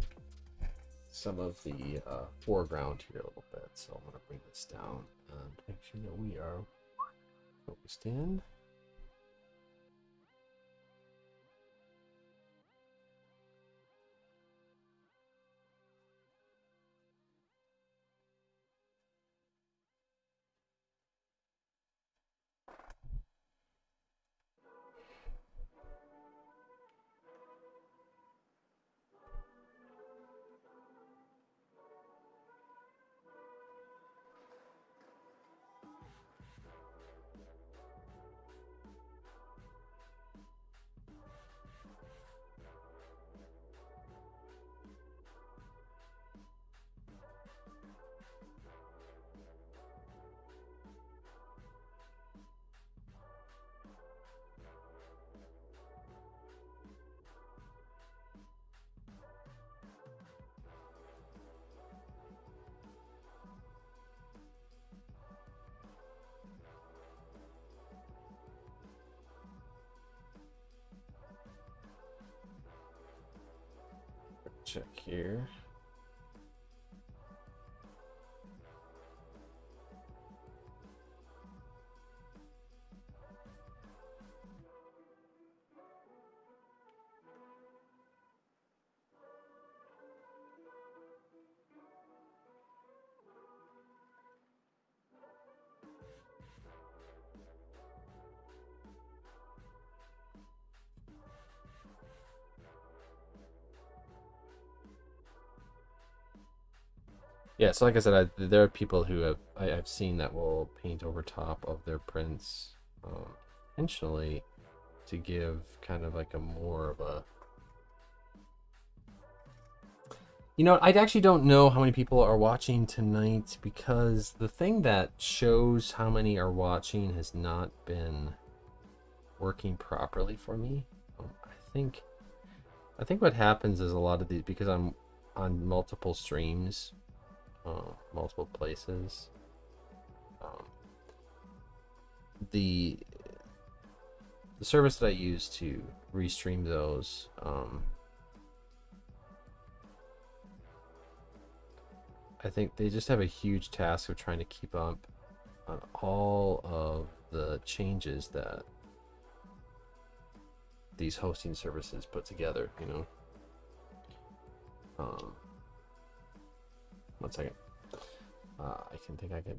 some of the foreground here a little bit. So I'm gonna bring this down and make sure that we are focused in. Check here. Yeah, so like I said, there are people who I've seen that will paint over top of their prints intentionally to give kind of like a more of a, you know, I actually don't know how many people are watching tonight because the thing that shows how many are watching has not been working properly for me. I think what happens is a lot of these, because I'm on multiple streams, multiple places. the service that I use to restream those, I think they just have a huge task of trying to keep up on all of the changes that these hosting services put together, you know. One second. I can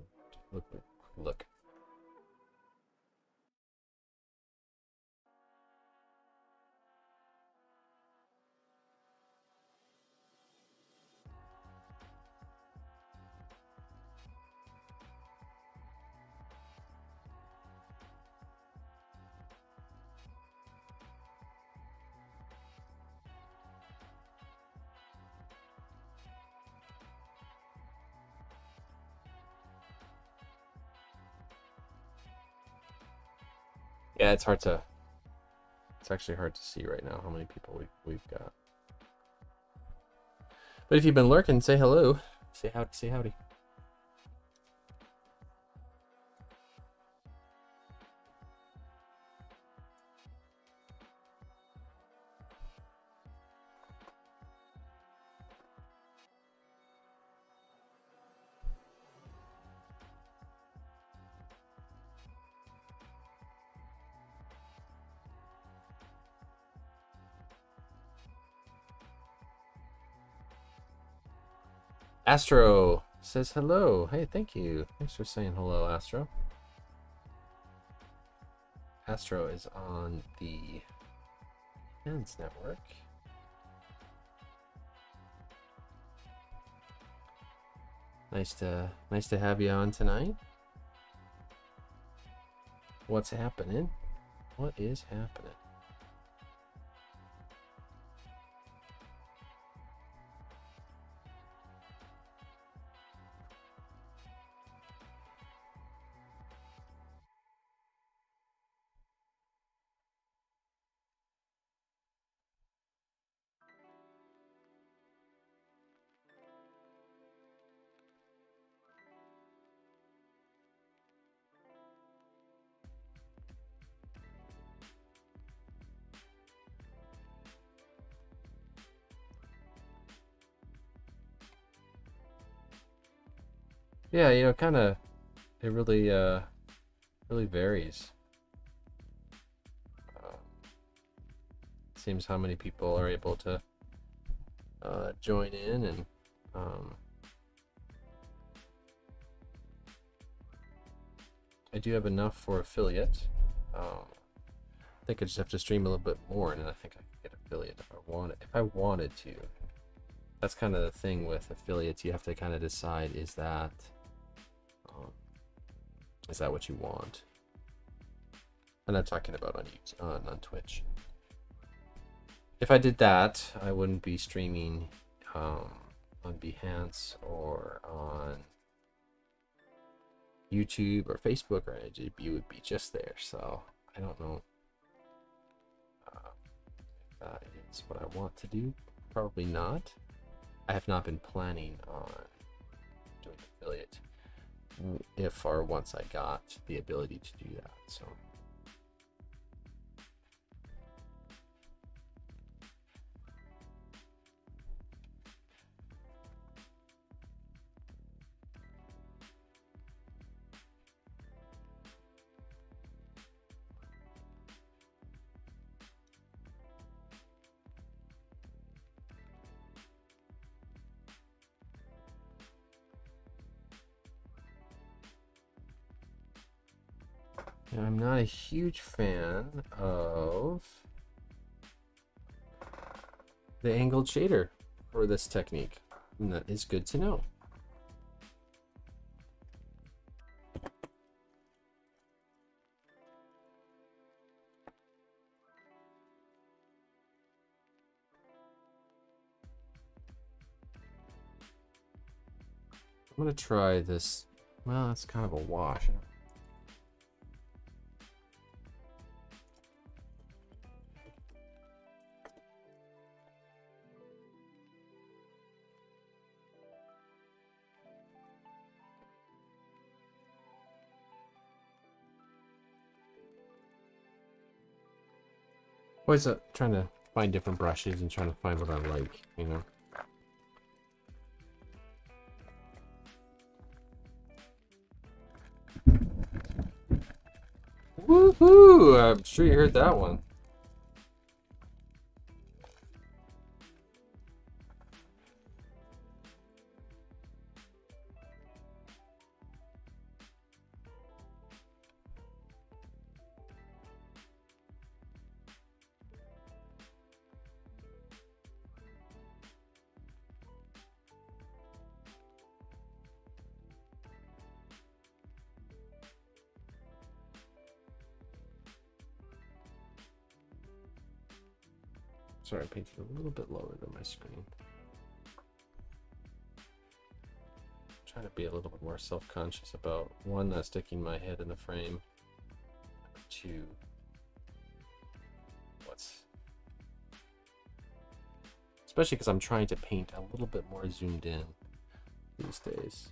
look. Yeah, it's hard to. It's actually hard to see right now how many people we've got. But if you've been lurking, say hello. Say howdy. Astro says hello. Hey, thank you. Thanks for saying hello, Astro. Astro is on the Hands Network. Nice to have you on tonight. What's happening? What is happening? Yeah, you know, kind of. It really varies. Seems how many people are able to join in, and I do have enough for affiliate. I think I just have to stream a little bit more, and then I think I could get affiliate if I wanted to. That's kind of the thing with affiliates. You have to kind of decide, is that what you want? And I'm talking about on Twitch. If I did that, I wouldn't be streaming on Behance or on YouTube or Facebook or anything. You would be just there. So I don't know if that is what I want to do. Probably not. I have not been planning on doing affiliate if or once I got the ability to do that. So. I'm not a huge fan of the angled shader for this technique, and that is good to know. I'm gonna try this. Well, it's kind of a wash. Always trying to find different brushes and trying to find what I like, you know? Woohoo! I'm sure you heard that one. Sorry, I painted a little bit lower than my screen. I'm trying to be a little bit more self-conscious about, one, not sticking my head in the frame, two, especially because I'm trying to paint a little bit more zoomed in these days.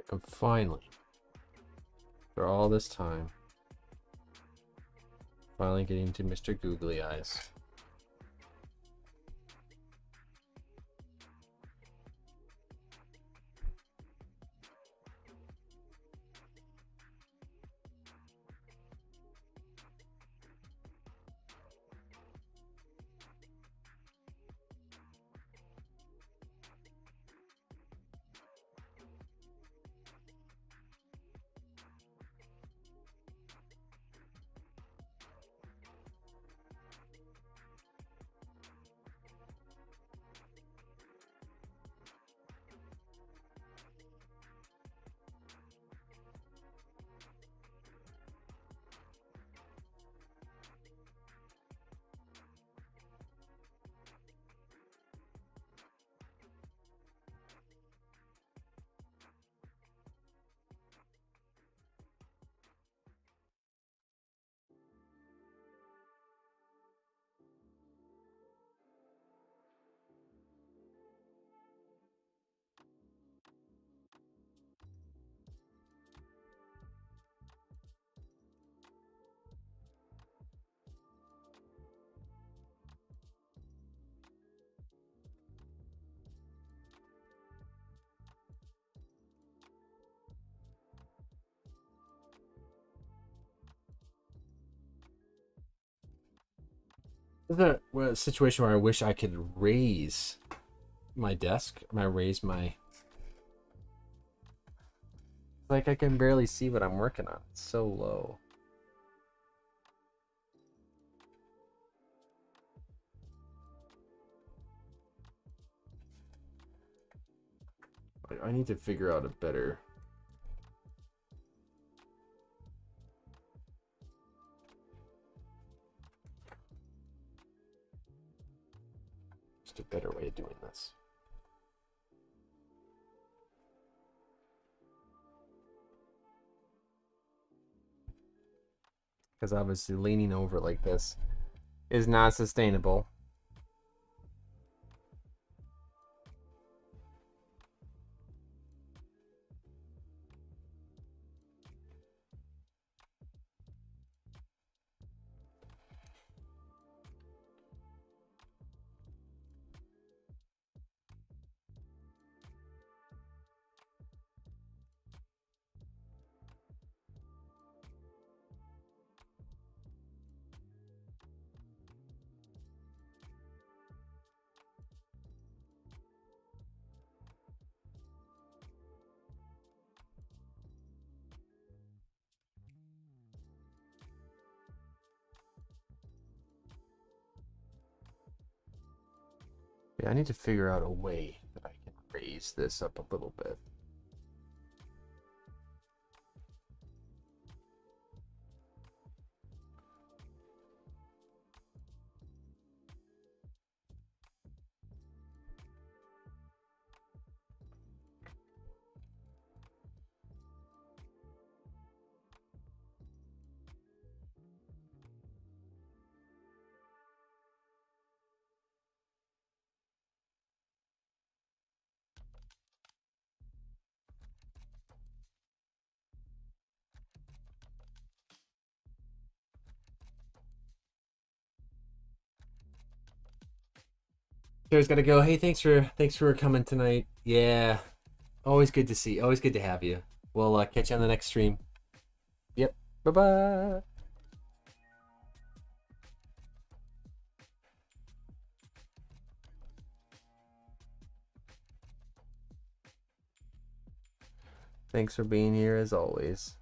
And finally, after all this time, finally getting to Mr. Googly Eyes. This is a situation where I wish I could raise my desk. Raise my... Like, I can barely see what I'm working on. It's so low. I need to figure out a better... Just a better way of doing this. Because obviously leaning over like this is not sustainable. Yeah, I need to figure out a way that I can raise this up a little bit. Sarah's gotta go. Hey, thanks for coming tonight. Yeah, always good to see. Always good to have you. We'll catch you on the next stream. Yep. Bye bye. Thanks for being here as always.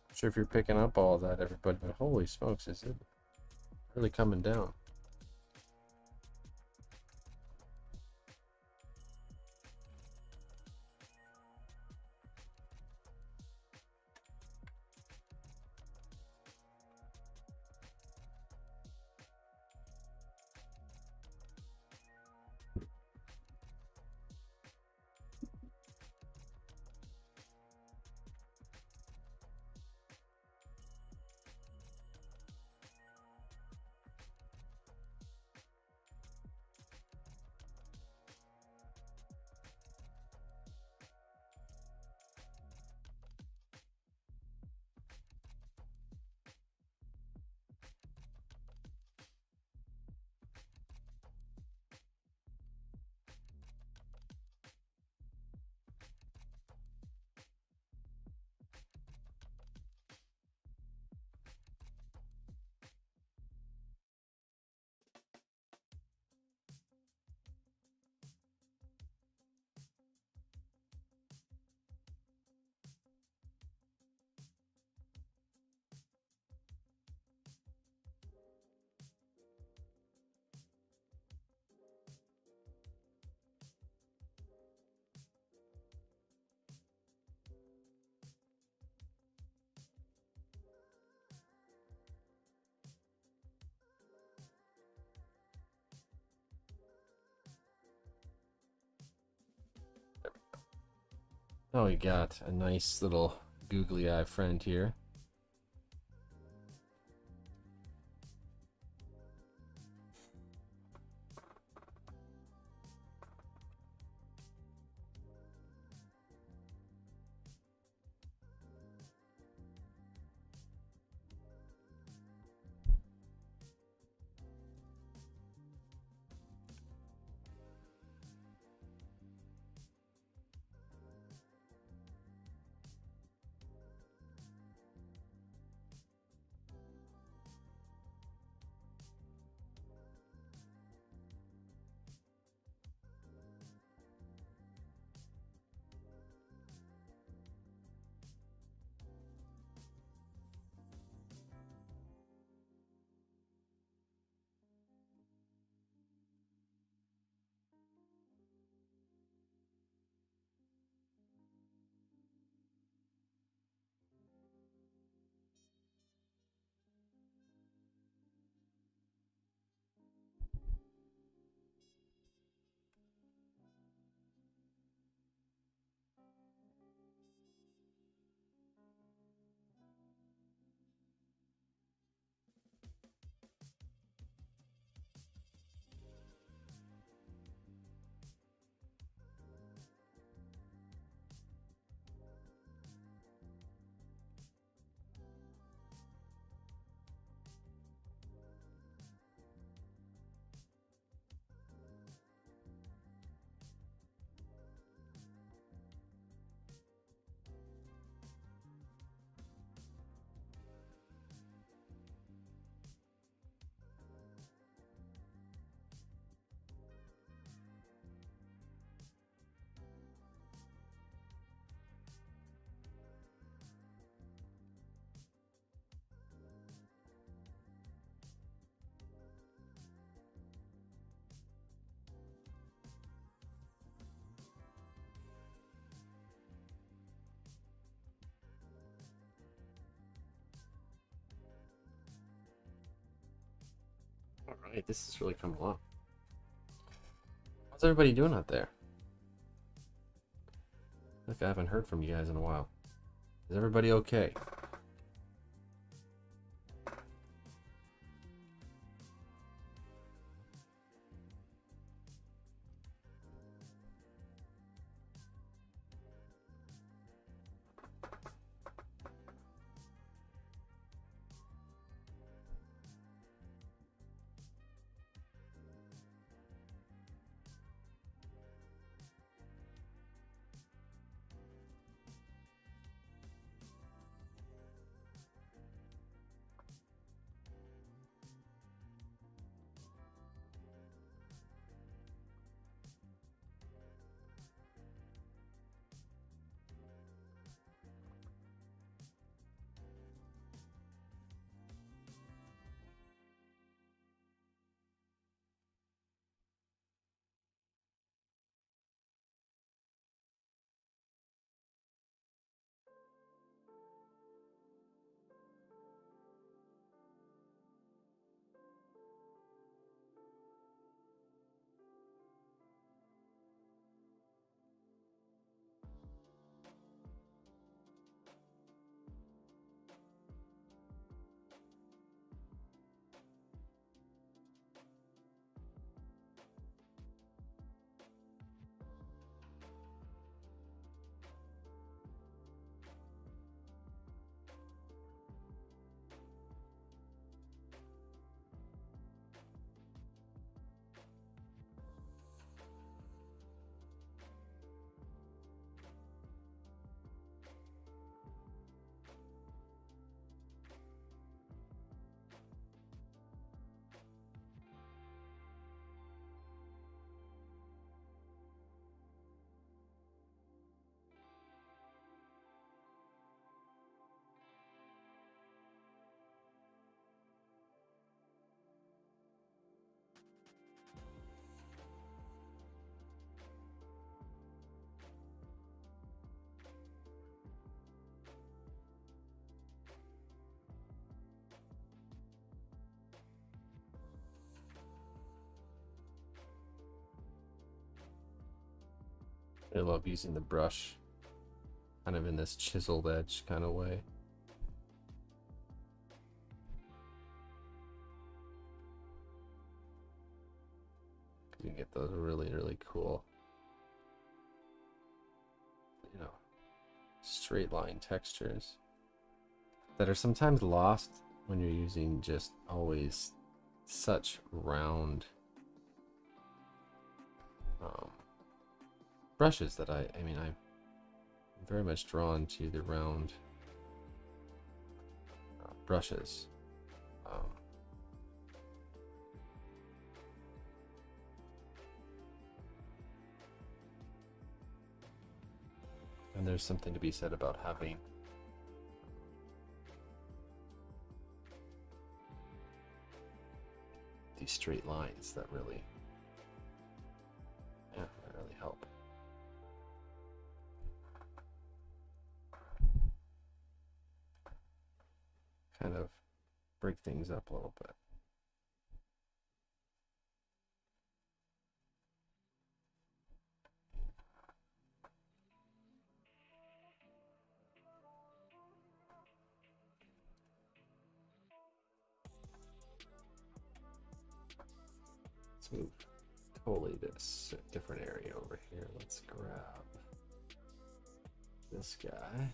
Not sure if you're picking up all that, everybody, but holy smokes, is it really coming down? Oh, we got a nice little googly eye friend here. All right, this is really coming along. How's everybody doing out there? Like I haven't heard from you guys in a while. Is everybody okay? I love using the brush. kind of in this chiseled edge kind of way. You can get those really, really cool, you know, straight line textures that are sometimes lost when you're using just always such round brushes that I mean, I'm very much drawn to the round brushes. And there's something to be said about having these straight lines that really, yeah, that really help. Kind of break things up a little bit. Let's move totally this different area over here. Let's grab this guy.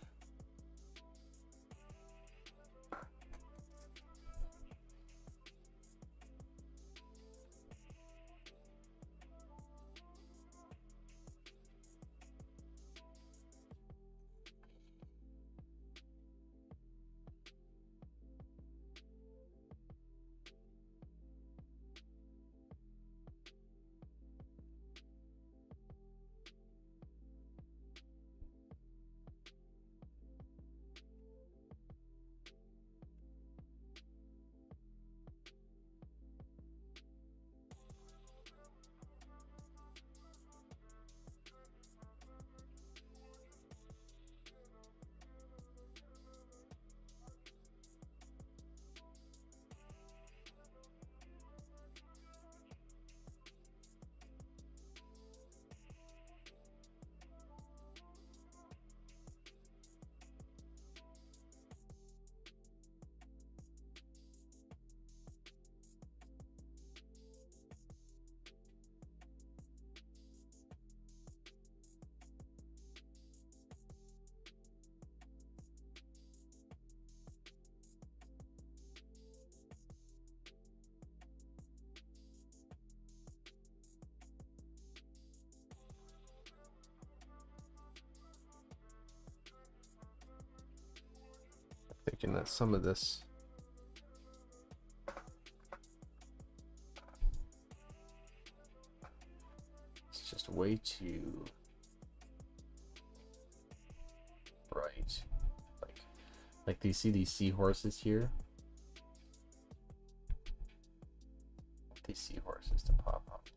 Thinking that some of this is just way too bright. Like do you see these seahorses here? These seahorses to pop up.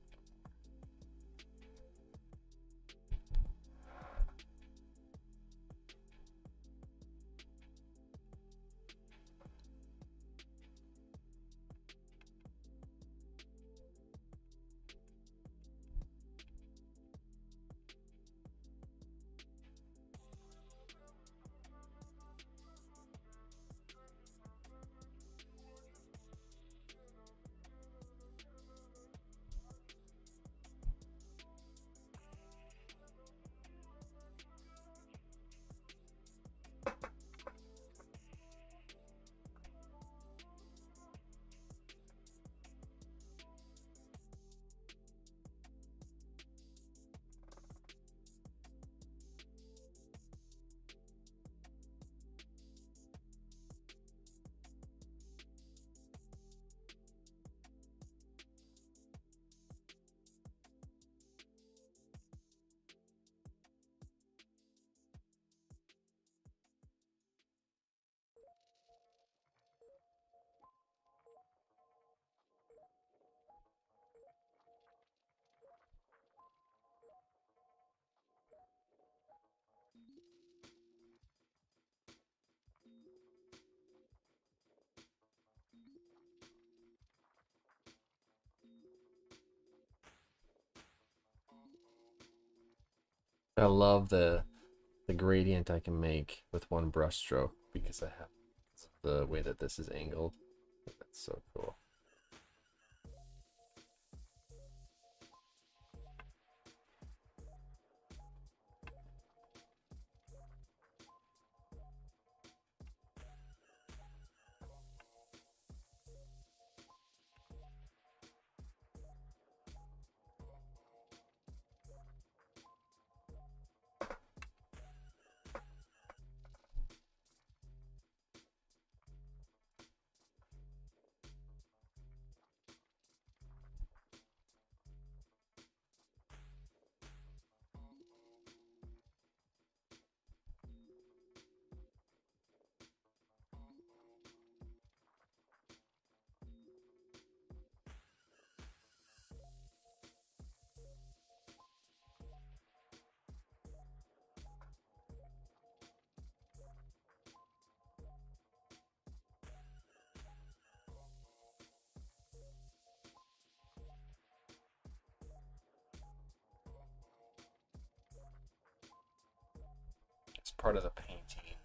I love the gradient I can make with one brush stroke because I have the way that this is angled. That's so cool. It's part of the painting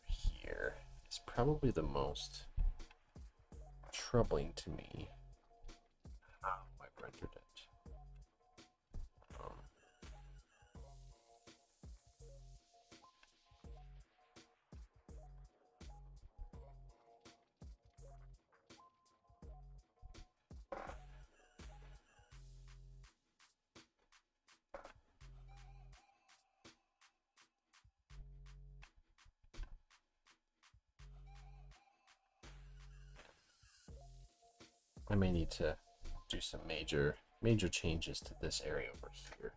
here. It's probably the most troubling to me how I rendered it. I may need to do some major changes to this area over here.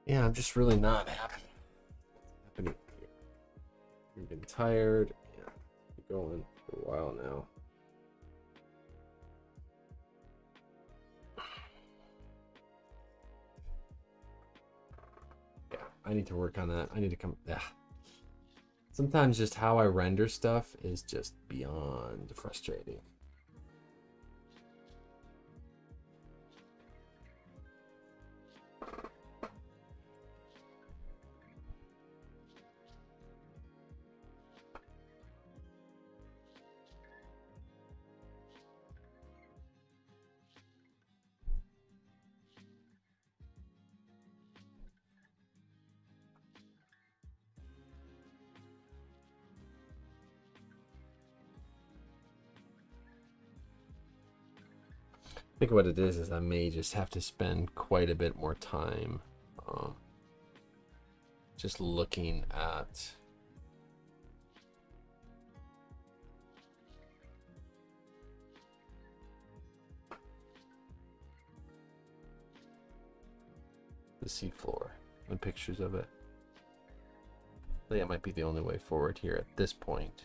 Yeah, I'm just really not happy. Happening here. I've been tired and been going for a while now. Yeah, I need to work on that. I need to come. Yeah. Sometimes just how I render stuff is just beyond frustrating. think what it is I may just have to spend quite a bit more time just looking at the seafloor and pictures of it. I think that might be the only way forward here at this point.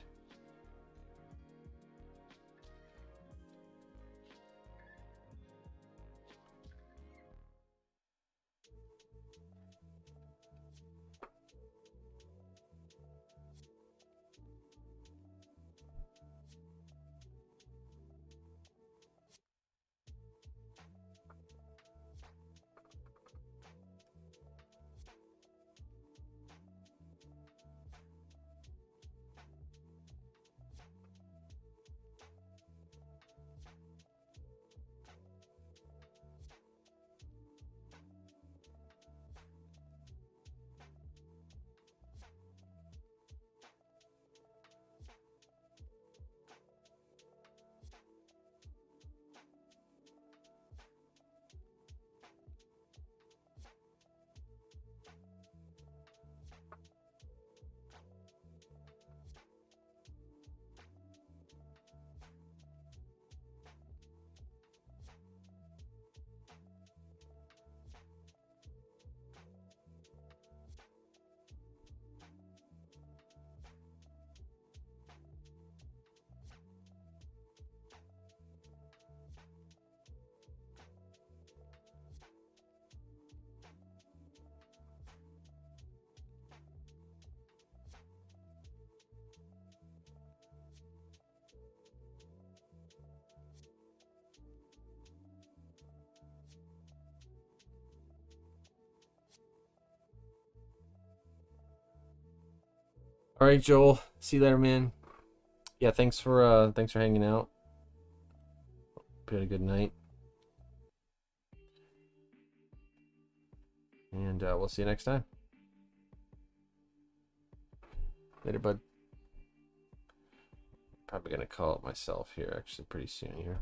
All right, Joel. See you later, man. Yeah, thanks for hanging out. Hope you had a good night. And we'll see you next time. Later, bud. Probably gonna call it myself here actually pretty soon here.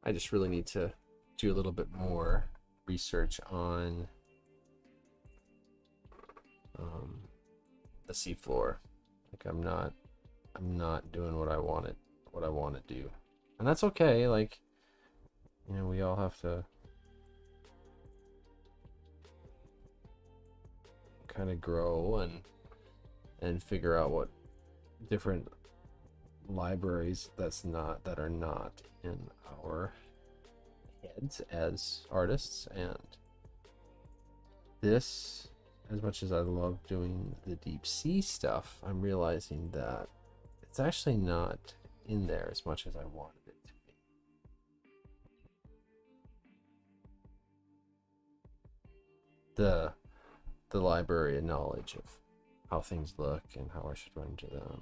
I just really need to do a little bit more research on the seafloor. Like I'm not doing what I want to do, and that's okay. Like, you know, we all have to kind of grow and figure out what different libraries that are not in our heads as artists. And this, as much as I love doing the deep sea stuff, I'm realizing that it's actually not in there as much as I wanted it to be. The library and knowledge of how things look and how I should run into them.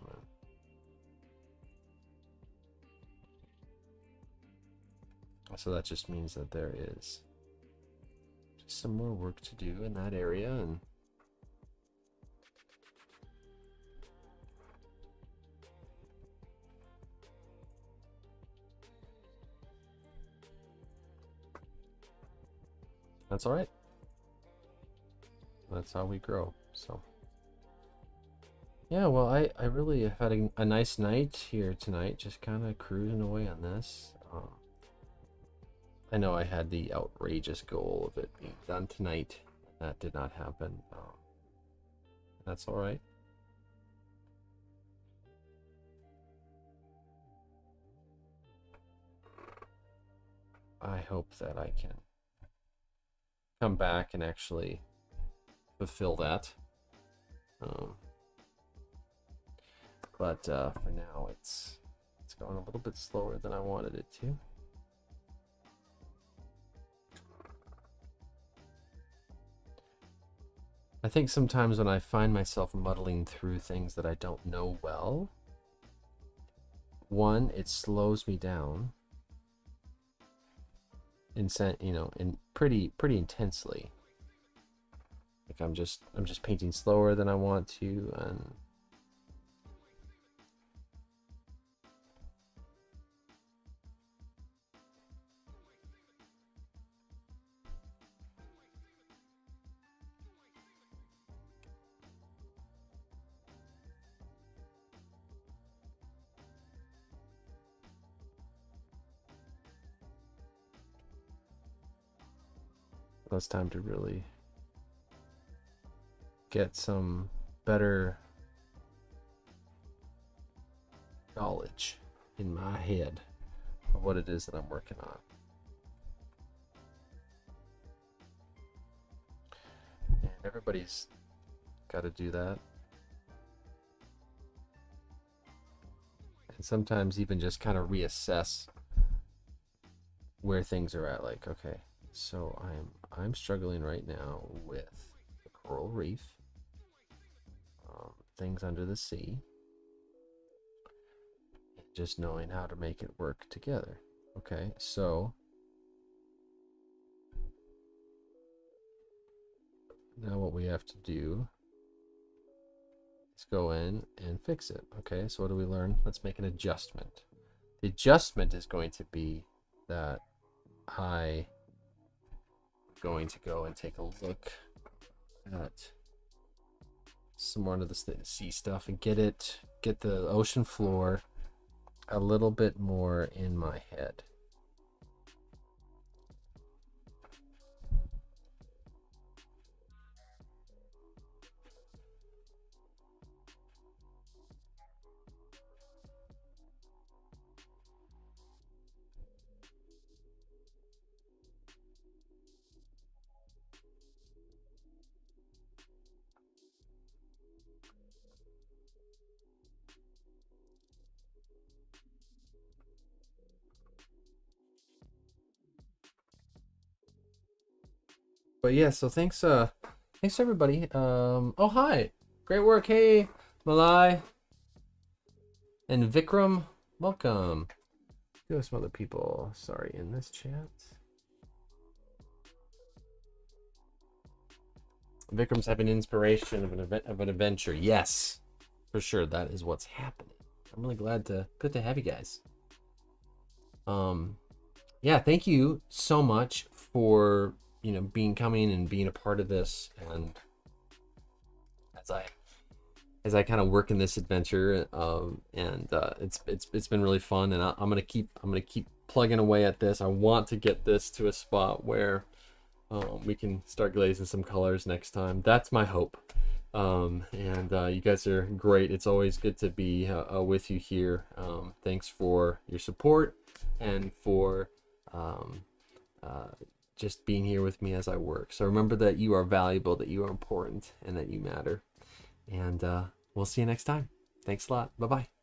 So that just means that there is just some more work to do in that area, and that's all right. That's how we grow. So yeah, well, I really have had a nice night here tonight, just kind of cruising away on this. I know I had the outrageous goal of it being done tonight. That did not happen. That's all right. I hope that I can come back and actually fulfill that. But for now, it's going a little bit slower than I wanted it to. I think sometimes when I find myself muddling through things that I don't know well, one, it slows me down in pretty intensely. Like I'm just painting slower than I want to, and it's time to really get some better knowledge in my head of what it is that I'm working on. And everybody's got to do that. And sometimes even just kind of reassess where things are at. Like, okay, so I'm struggling right now with the coral reef, things under the sea, just knowing how to make it work together. Okay, so now what we have to do is go in and fix it. Okay, so what do we learn? Let's make an adjustment. The adjustment is going to be that I'm going to go and take a look at some more of the sea stuff and get the ocean floor a little bit more in my head. But yeah, so thanks everybody. Oh hi. Great work. Hey, Malai and Vikram. Welcome. There are some other people, sorry, in this chat. Vikram's having inspiration of an adventure. Yes, for sure. That is what's happening. I'm really good to have you guys. Yeah, thank you so much for coming and being a part of this, and as I kind of work in this adventure, and it's been really fun, and I'm gonna keep plugging away at this. I want to get this to a spot where we can start glazing some colors next time. That's my hope. And you guys are great. It's always good to be with you here. Thanks for your support and for just being here with me as I work. So remember that you are valuable, that you are important, and that you matter. And we'll see you next time. Thanks a lot. Bye-bye.